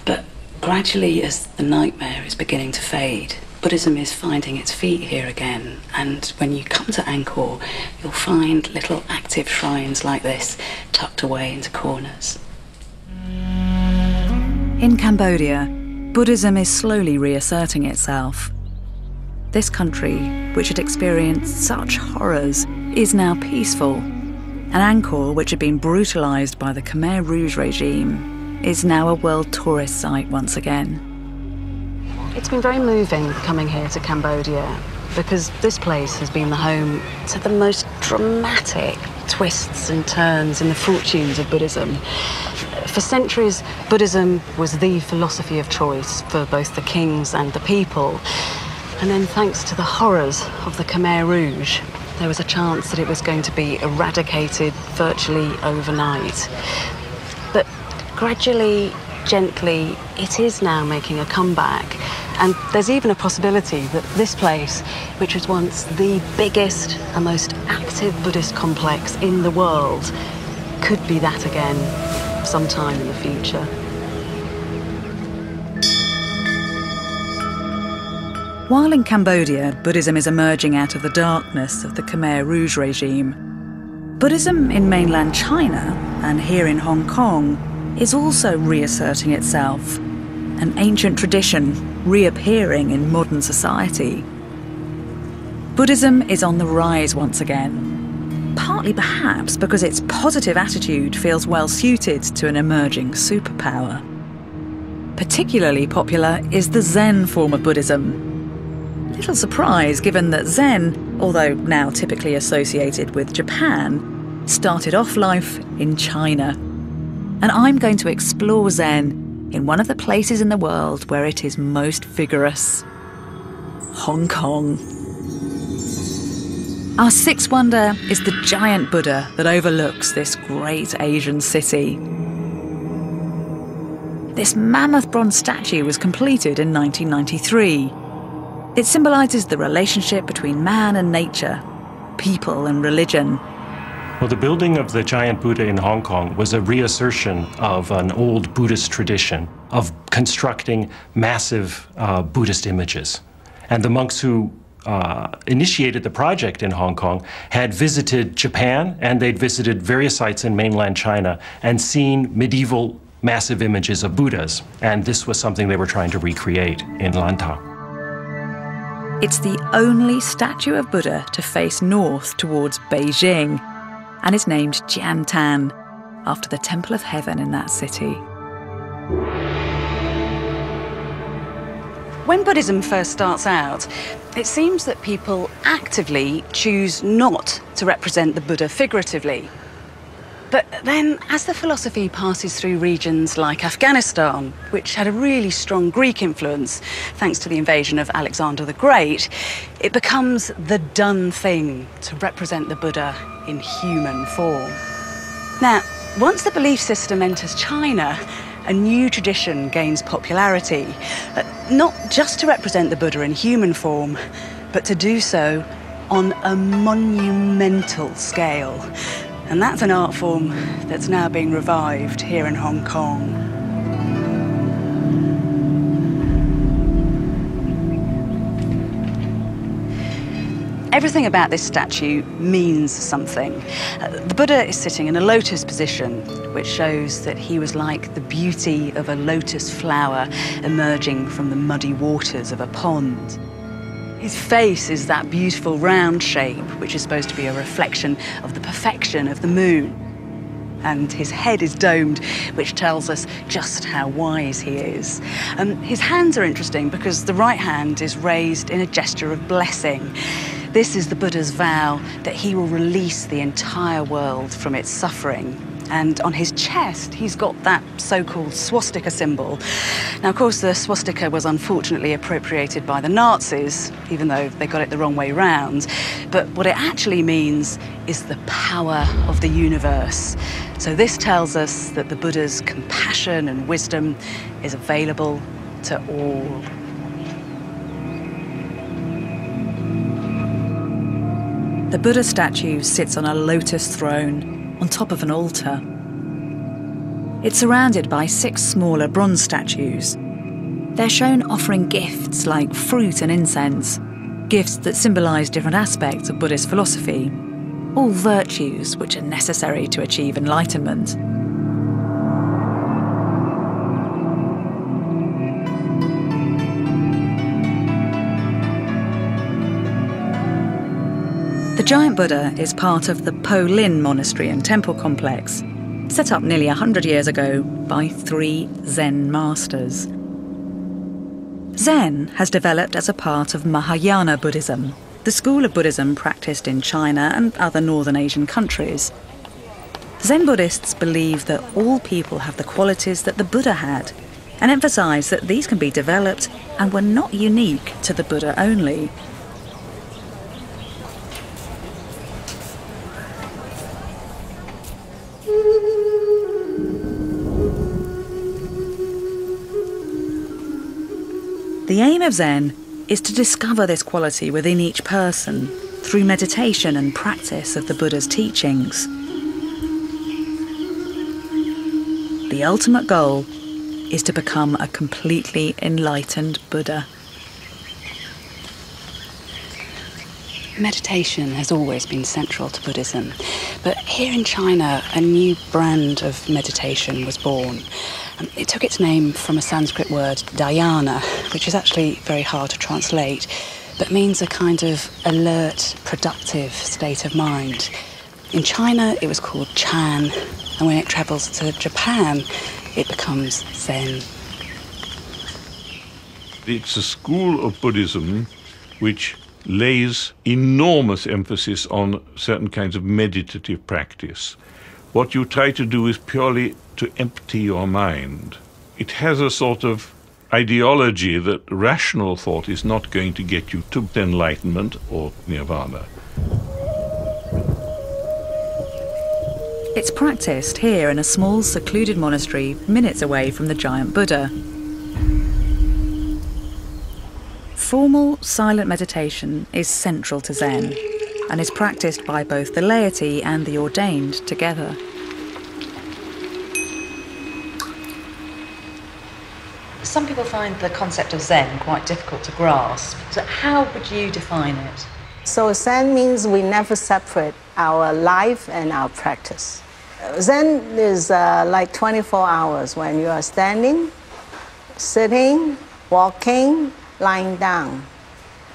But gradually, as the nightmare is beginning to fade, Buddhism is finding its feet here again, and when you come to Angkor, you'll find little active shrines like this tucked away into corners. In Cambodia, Buddhism is slowly reasserting itself. This country, which had experienced such horrors, is now peaceful, and Angkor, which had been brutalised by the Khmer Rouge regime, is now a world tourist site once again. It's been very moving coming here to Cambodia because this place has been the home to the most dramatic twists and turns in the fortunes of Buddhism. For centuries, Buddhism was the philosophy of choice for both the kings and the people. And then, thanks to the horrors of the Khmer Rouge, there was a chance that it was going to be eradicated virtually overnight. But gradually, gently, it is now making a comeback. And there's even a possibility that this place, which was once the biggest and most active Buddhist complex in the world, could be that again sometime in the future. While in Cambodia, Buddhism is emerging out of the darkness of the Khmer Rouge regime, Buddhism in mainland China and here in Hong Kong is also reasserting itself, an ancient tradition reappearing in modern society. Buddhism is on the rise once again, partly perhaps because its positive attitude feels well suited to an emerging superpower. Particularly popular is the Zen form of Buddhism. Little surprise given that Zen, although now typically associated with Japan, started off life in China. And I'm going to explore Zen in one of the places in the world where it is most vigorous: Hong Kong. Our sixth wonder is the giant Buddha that overlooks this great Asian city. This mammoth bronze statue was completed in 1993. It symbolises the relationship between man and nature, people and religion. Well, the building of the giant Buddha in Hong Kong was a reassertion of an old Buddhist tradition of constructing massive Buddhist images. And the monks who initiated the project in Hong Kong had visited Japan, and they'd visited various sites in mainland China and seen medieval massive images of Buddhas. And this was something they were trying to recreate in Lantau. It's the only statue of Buddha to face north towards Beijing, and is named Jiantan, after the Temple of Heaven in that city. When Buddhism first starts out, it seems that people actively choose not to represent the Buddha figuratively. But then, as the philosophy passes through regions like Afghanistan, which had a really strong Greek influence thanks to the invasion of Alexander the Great, it becomes the done thing to represent the Buddha in human form. Now, once the belief system enters China, a new tradition gains popularity, not just to represent the Buddha in human form, but to do so on a monumental scale. And that's an art form that's now being revived here in Hong Kong. Everything about this statue means something. The Buddha is sitting in a lotus position, which shows that he was like the beauty of a lotus flower emerging from the muddy waters of a pond. His face is that beautiful round shape, which is supposed to be a reflection of the perfection of the moon. And his head is domed, which tells us just how wise he is. His hands are interesting because the right hand is raised in a gesture of blessing. This is the Buddha's vow that he will release the entire world from its suffering. And on his chest, he's got that so-called swastika symbol. Now, of course, the swastika was unfortunately appropriated by the Nazis, even though they got it the wrong way round. But what it actually means is the power of the universe. So this tells us that the Buddha's compassion and wisdom is available to all. The Buddha statue sits on a lotus throne on top of an altar. It's surrounded by 6 smaller bronze statues. They're shown offering gifts like fruit and incense, gifts that symbolise different aspects of Buddhist philosophy, all virtues which are necessary to achieve enlightenment. The giant Buddha is part of the Po Lin monastery and temple complex, set up nearly 100 years ago by 3 Zen masters. Zen has developed as a part of Mahayana Buddhism, the school of Buddhism practiced in China and other northern Asian countries. Zen Buddhists believe that all people have the qualities that the Buddha had, and emphasise that these can be developed and were not unique to the Buddha only. The aim of Zen is to discover this quality within each person through meditation and practice of the Buddha's teachings. The ultimate goal is to become a completely enlightened Buddha. Meditation has always been central to Buddhism, but here in China, a new brand of meditation was born. It took its name from a Sanskrit word, dhyana, which is actually very hard to translate, but means a kind of alert, productive state of mind. In China, it was called Chan, and when it travels to Japan, it becomes Zen. It's a school of Buddhism which lays enormous emphasis on certain kinds of meditative practice. What you try to do is purely to empty your mind. It has a sort of ideology that rational thought is not going to get you to enlightenment or nirvana. It's practiced here in a small secluded monastery minutes away from the giant Buddha. Formal, silent meditation is central to Zen and is practiced by both the laity and the ordained together. Some people find the concept of Zen quite difficult to grasp. So how would you define it? So Zen means we never separate our life and our practice. Zen is like 24 hours when you are standing, sitting, walking, lying down.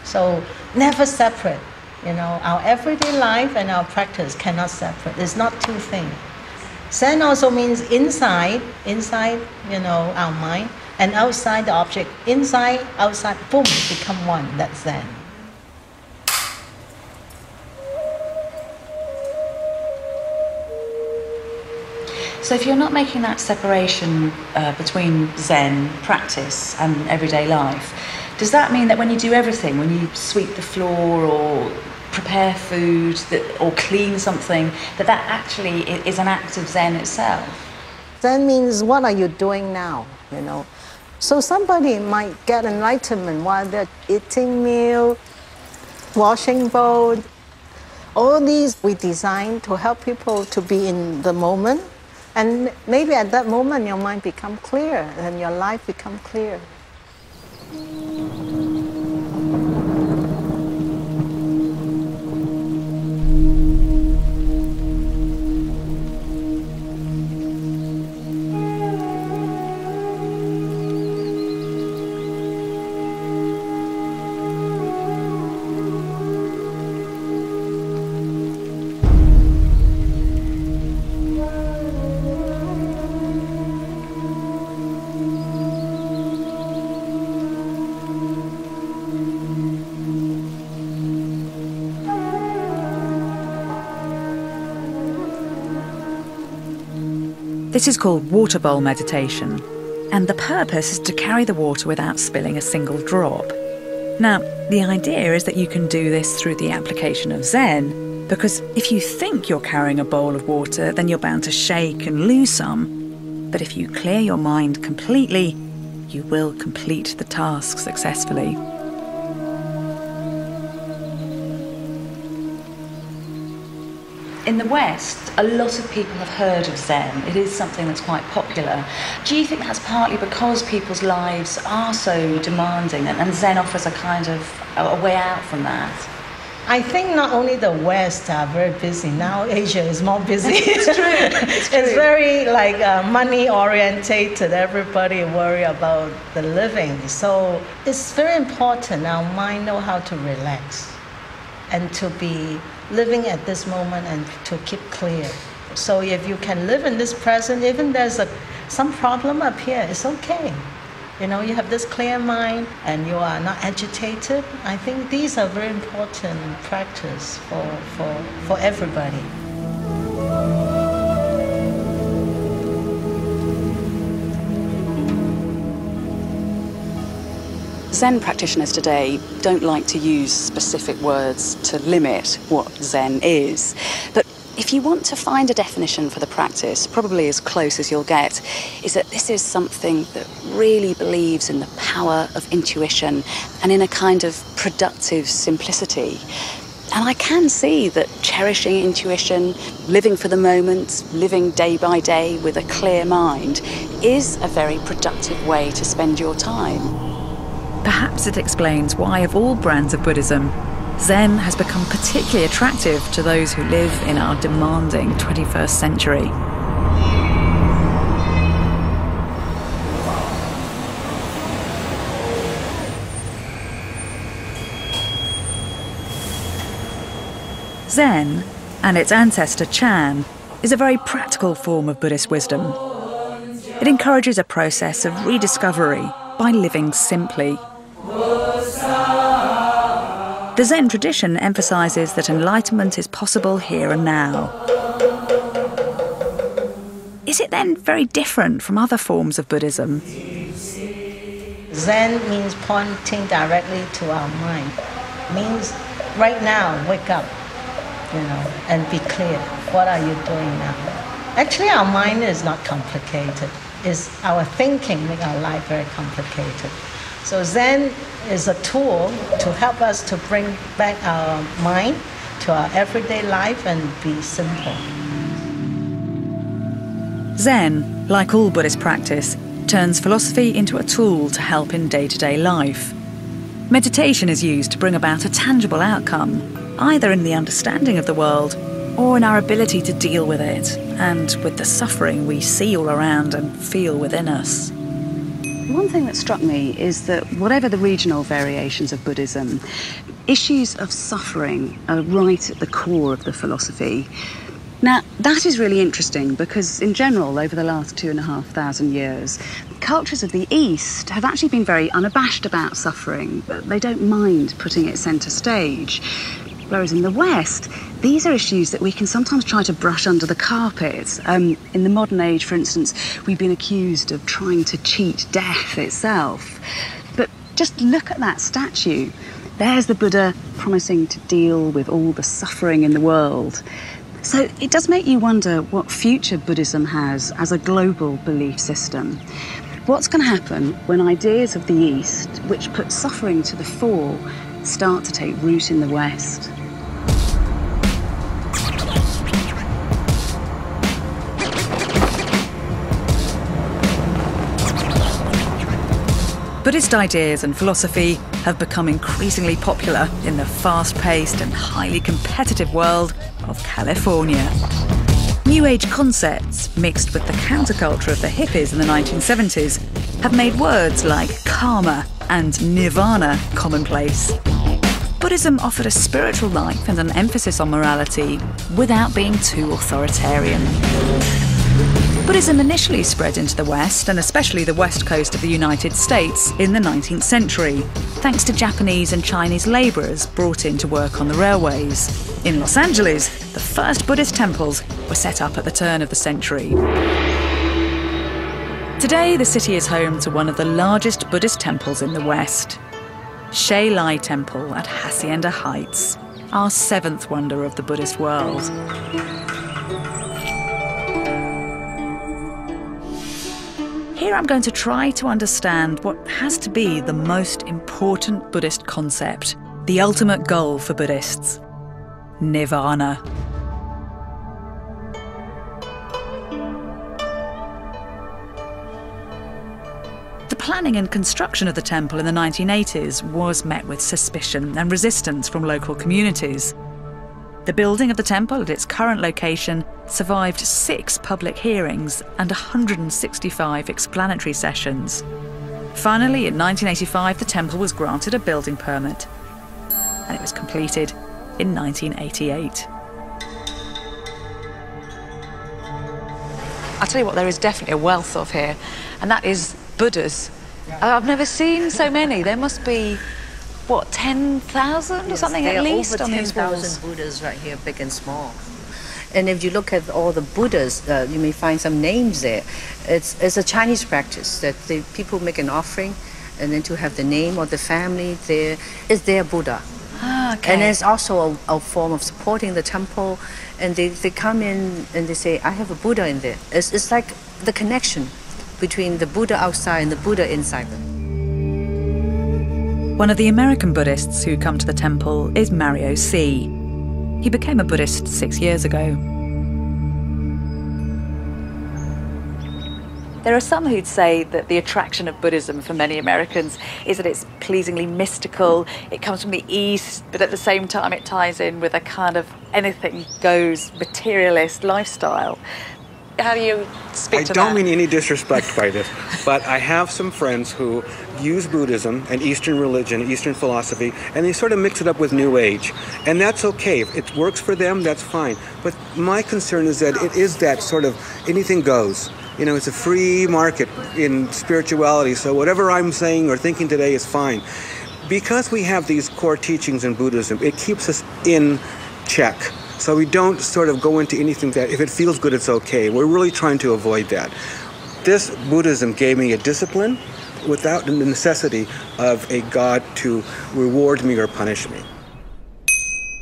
So never separate. You know, our everyday life and our practice cannot separate. It's not two things. Zen also means inside, you know, our mind, and outside the object. Inside, outside, boom, become one. That's Zen. So if you're not making that separation between Zen practice and everyday life, does that mean that when you do everything, when you sweep the floor or prepare food or clean something, that actually is an act of Zen itself? Zen means what are you doing now, you know? So somebody might get enlightenment while they're eating meal, washing bowl. All these we designed to help people to be in the moment. And maybe at that moment your mind becomes clear and your life becomes clear. This is called water bowl meditation, and the purpose is to carry the water without spilling a single drop. Now, the idea is that you can do this through the application of Zen, because if you think you're carrying a bowl of water, then you're bound to shake and lose some. But if you clear your mind completely, you will complete the task successfully. In the West, a lot of people have heard of Zen. It is something that's quite popular. Do you think that's partly because people's lives are so demanding and Zen offers a kind of a way out from that? I think not only the West are very busy, now Asia is more busy. It's true. It's very like money orientated. Everybody worry about the living. So it's very important our mind know how to relax and to be living at this moment and to keep clear. So if you can live in this present, even there's some problem up here, it's okay. You know, you have this clear mind and you are not agitated. I think these are very important practice for everybody. Zen practitioners today don't like to use specific words to limit what Zen is. But if you want to find a definition for the practice, probably as close as you'll get, is that this is something that really believes in the power of intuition and in a kind of productive simplicity. And I can see that cherishing intuition, living for the moment, living day by day with a clear mind, is a very productive way to spend your time. Perhaps it explains why, of all brands of Buddhism, Zen has become particularly attractive to those who live in our demanding 21st century. Zen, and its ancestor Chan, is a very practical form of Buddhist wisdom. It encourages a process of rediscovery by living simply. The Zen tradition emphasises that enlightenment is possible here and now. Is it then very different from other forms of Buddhism? Zen means pointing directly to our mind. Means right now, wake up, and be clear. What are you doing now? Actually, our mind is not complicated. It's our thinking make our life very complicated. So Zen is a tool to help us to bring back our mind to our everyday life and be simple. Zen, like all Buddhist practice, turns philosophy into a tool to help in day-to-day life. Meditation is used to bring about a tangible outcome, either in the understanding of the world or in our ability to deal with it and with the suffering we see all around and feel within us. One thing that struck me is that whatever the regional variations of Buddhism, issues of suffering are right at the core of the philosophy. Now, that is really interesting because, in general, over the last 2,500 years, cultures of the East have actually been very unabashed about suffering. They don't mind putting it centre stage. Whereas in the West, these are issues that we can sometimes try to brush under the carpet. In the modern age, for instance, we've been accused of trying to cheat death itself. But just look at that statue. There's the Buddha promising to deal with all the suffering in the world. So it does make you wonder what future Buddhism has as a global belief system. What's going to happen when ideas of the East, which put suffering to the fore, start to take root in the West? Buddhist ideas and philosophy have become increasingly popular in the fast-paced and highly competitive world of California. New Age concepts, mixed with the counterculture of the hippies in the 1970s, have made words like karma and nirvana commonplace. Buddhism offered a spiritual life and an emphasis on morality without being too authoritarian. Buddhism initially spread into the West, and especially the west coast of the United States, in the 19th century, thanks to Japanese and Chinese labourers brought in to work on the railways. In Los Angeles, the first Buddhist temples were set up at the turn of the century. Today, the city is home to one of the largest Buddhist temples in the West, Shei Lai Temple at Hacienda Heights, our seventh wonder of the Buddhist world. Here I'm going to try to understand what has to be the most important Buddhist concept, the ultimate goal for Buddhists: nirvana. The planning and construction of the temple in the 1980s was met with suspicion and resistance from local communities. The building of the temple at its current location survived 6 public hearings and 165 explanatory sessions. Finally, in 1985, the temple was granted a building permit, and it was completed in 1988. I'll tell you what, there is definitely a wealth of here, and that is Buddhas. I've never seen so many. There must be, what, 10,000 or something at least on these walls? There are over 10,000 Buddhas right here, big and small. And if you look at all the Buddhas, you may find some names there. It's a Chinese practice that the people make an offering, and then to have the name of the family there is their Buddha. Ah. Okay. And it's also a form of supporting the temple. And they come in and they say, I have a Buddha in there. It's like the connection between the Buddha outside and the Buddha inside. One of the American Buddhists who come to the temple is Mario C. He became a Buddhist 6 years ago. There are some who'd say that the attraction of Buddhism for many Americans is that it's pleasingly mystical, it comes from the East, but at the same time it ties in with a kind of anything goes materialist lifestyle. How do you speak to that? I don't mean any disrespect by this, but I have some friends who use Buddhism and Eastern religion, Eastern philosophy, and they sort of mix it up with New Age. And that's okay. If it works for them, that's fine. But my concern is that it is that sort of anything goes. You know, it's a free market in spirituality, so whatever I'm saying or thinking today is fine. Because we have these core teachings in Buddhism, it keeps us in check. So we don't sort of go into anything that if it feels good, it's okay. We're really trying to avoid that. This Buddhism gave me a discipline without the necessity of a God to reward me or punish me.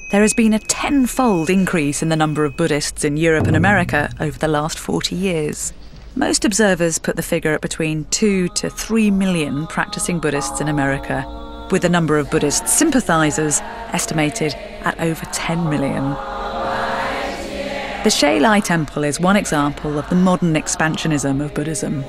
There has been a tenfold increase in the number of Buddhists in Europe and America over the last 40 years. Most observers put the figure at between 2 to 3 million practicing Buddhists in America, with the number of Buddhist sympathisers estimated at over 10 million. The Shailai Temple is one example of the modern expansionism of Buddhism.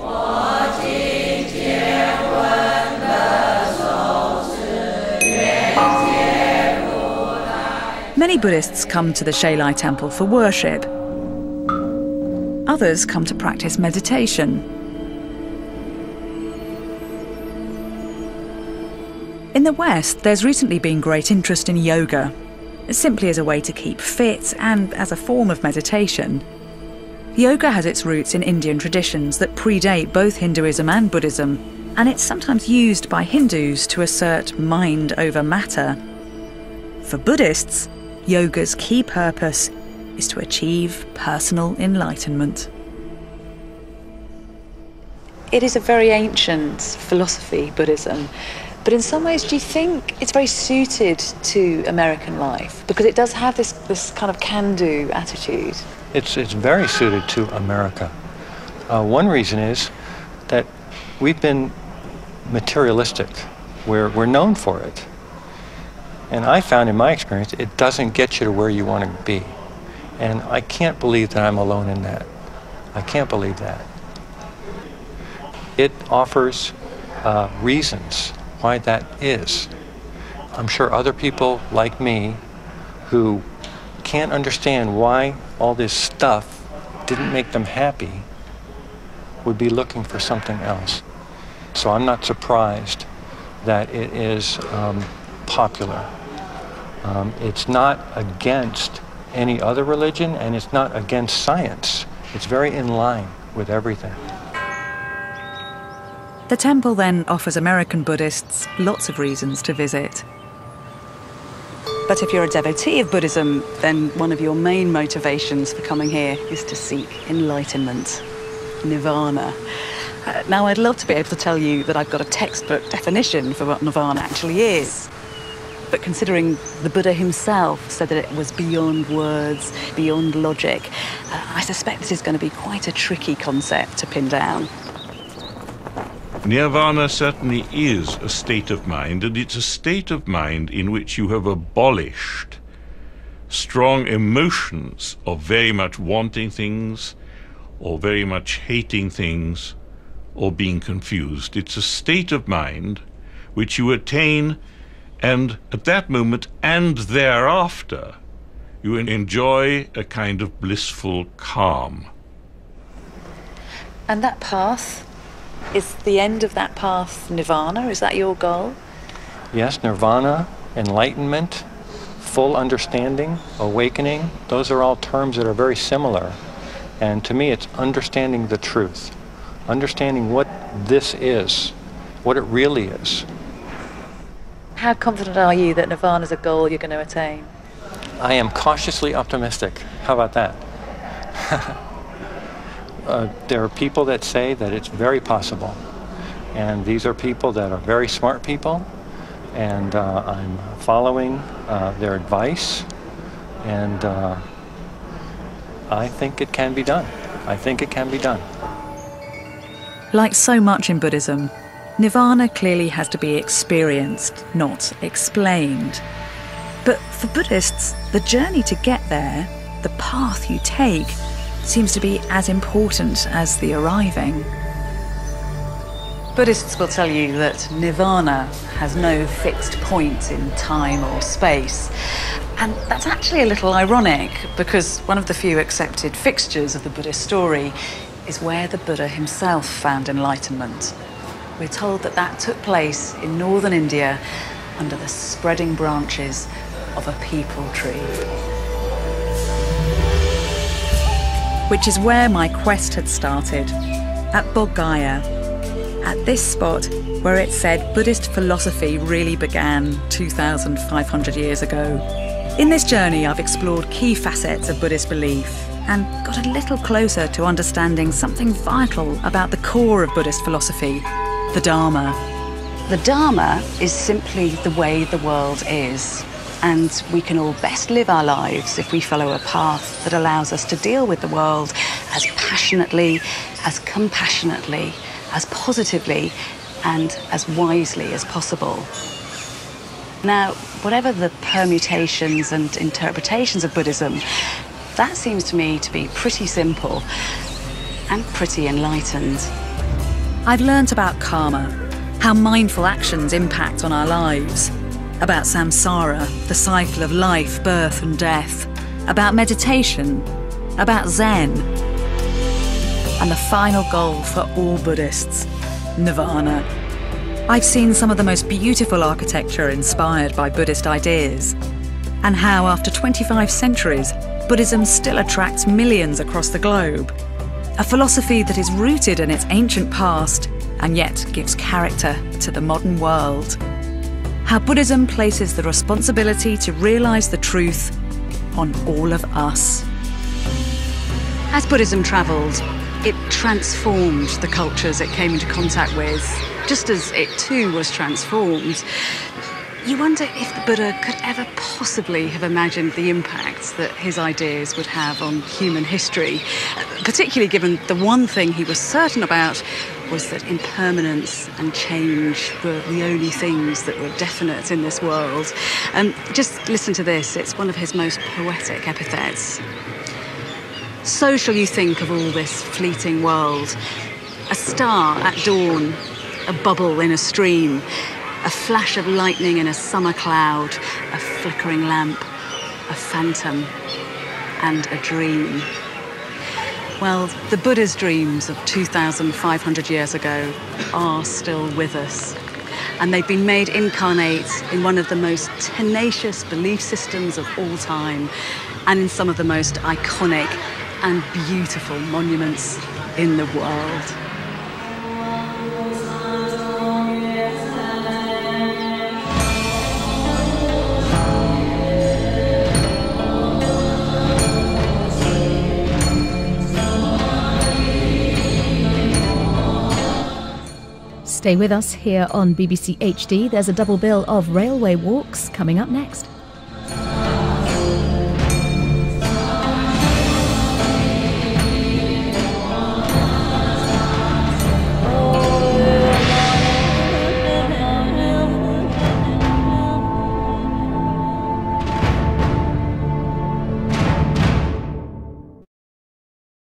Many Buddhists come to the Shailai Temple for worship. Others come to practice meditation. In the West, there's recently been great interest in yoga, simply as a way to keep fit and as a form of meditation. Yoga has its roots in Indian traditions that predate both Hinduism and Buddhism, and it's sometimes used by Hindus to assert mind over matter. For Buddhists, yoga's key purpose is to achieve personal enlightenment. It is a very ancient philosophy, Buddhism, but in some ways do you think it's very suited to American life? Because it does have this kind of can-do attitude. It's very suited to America. One reason is that we've been materialistic. We're known for it. And I found in my experience, it doesn't get you to where you want to be. And I can't believe that I'm alone in that. I can't believe that. It offers reasons why that is. I'm sure other people like me who can't understand why all this stuff didn't make them happy would be looking for something else. So I'm not surprised that it is popular. It's not against any other religion, and it's not against science. It's very in line with everything. The temple then offers American Buddhists lots of reasons to visit. But if you're a devotee of Buddhism, then one of your main motivations for coming here is to seek enlightenment, nirvana. Now, I'd love to be able to tell you that I've got a textbook definition for what nirvana actually is. But considering the Buddha himself said that it was beyond words, beyond logic, I suspect this is going to be quite a tricky concept to pin down. Nirvana certainly is a state of mind, and it's a state of mind in which you have abolished strong emotions of very much wanting things, or very much hating things, or being confused. It's a state of mind which you attain, and at that moment and thereafter, you enjoy a kind of blissful calm. And that path, is the end of that path nirvana? Is that your goal? Yes, nirvana, enlightenment, full understanding, awakening, those are all terms that are very similar. And to me, it's understanding the truth, understanding what this is, what it really is. How confident are you that nirvana is a goal you're going to attain? I am cautiously optimistic. How about that? There are people that say that it's very possible. And these are people that are very smart people. and I'm following their advice, and I think it can be done. I think it can be done. Like so much in Buddhism, Nirvana clearly has to be experienced, not explained. But for Buddhists, the journey to get there, the path you take, seems to be as important as the arriving. Buddhists will tell you that Nirvana has no fixed point in time or space. And that's actually a little ironic, because one of the few accepted fixtures of the Buddhist story is where the Buddha himself found enlightenment. We're told that that took place in northern India under the spreading branches of a peepal tree. Which is where my quest had started, at Bodh Gaya, at this spot where it said Buddhist philosophy really began 2,500 years ago. In this journey, I've explored key facets of Buddhist belief and got a little closer to understanding something vital about the core of Buddhist philosophy, the Dharma. The Dharma is simply the way the world is, and we can all best live our lives if we follow a path that allows us to deal with the world as passionately, as compassionately, as positively, and as wisely as possible. Now, whatever the permutations and interpretations of Buddhism, that seems to me to be pretty simple and pretty enlightened. I've learnt about karma, how mindful actions impact on our lives, about samsara, the cycle of life, birth and death, about meditation, about Zen, and the final goal for all Buddhists, nirvana. I've seen some of the most beautiful architecture inspired by Buddhist ideas, and how after 25 centuries, Buddhism still attracts millions across the globe. A philosophy that is rooted in its ancient past and yet gives character to the modern world. How Buddhism places the responsibility to realise the truth on all of us. As Buddhism travelled, it transformed the cultures it came into contact with, just as it too was transformed. You wonder if the Buddha could ever possibly have imagined the impact that his ideas would have on human history, particularly given the one thing he was certain about was that impermanence and change were the only things that were definite in this world. Just listen to this, it's one of his most poetic epithets. So shall you think of all this fleeting world, a star at dawn, a bubble in a stream, a flash of lightning in a summer cloud, a flickering lamp, a phantom, and a dream. Well, the Buddha's dreams of 2,500 years ago are still with us. And they've been made incarnate in one of the most tenacious belief systems of all time, and in some of the most iconic and beautiful monuments in the world. Stay with us here on BBC HD. There's a double bill of railway walks coming up next.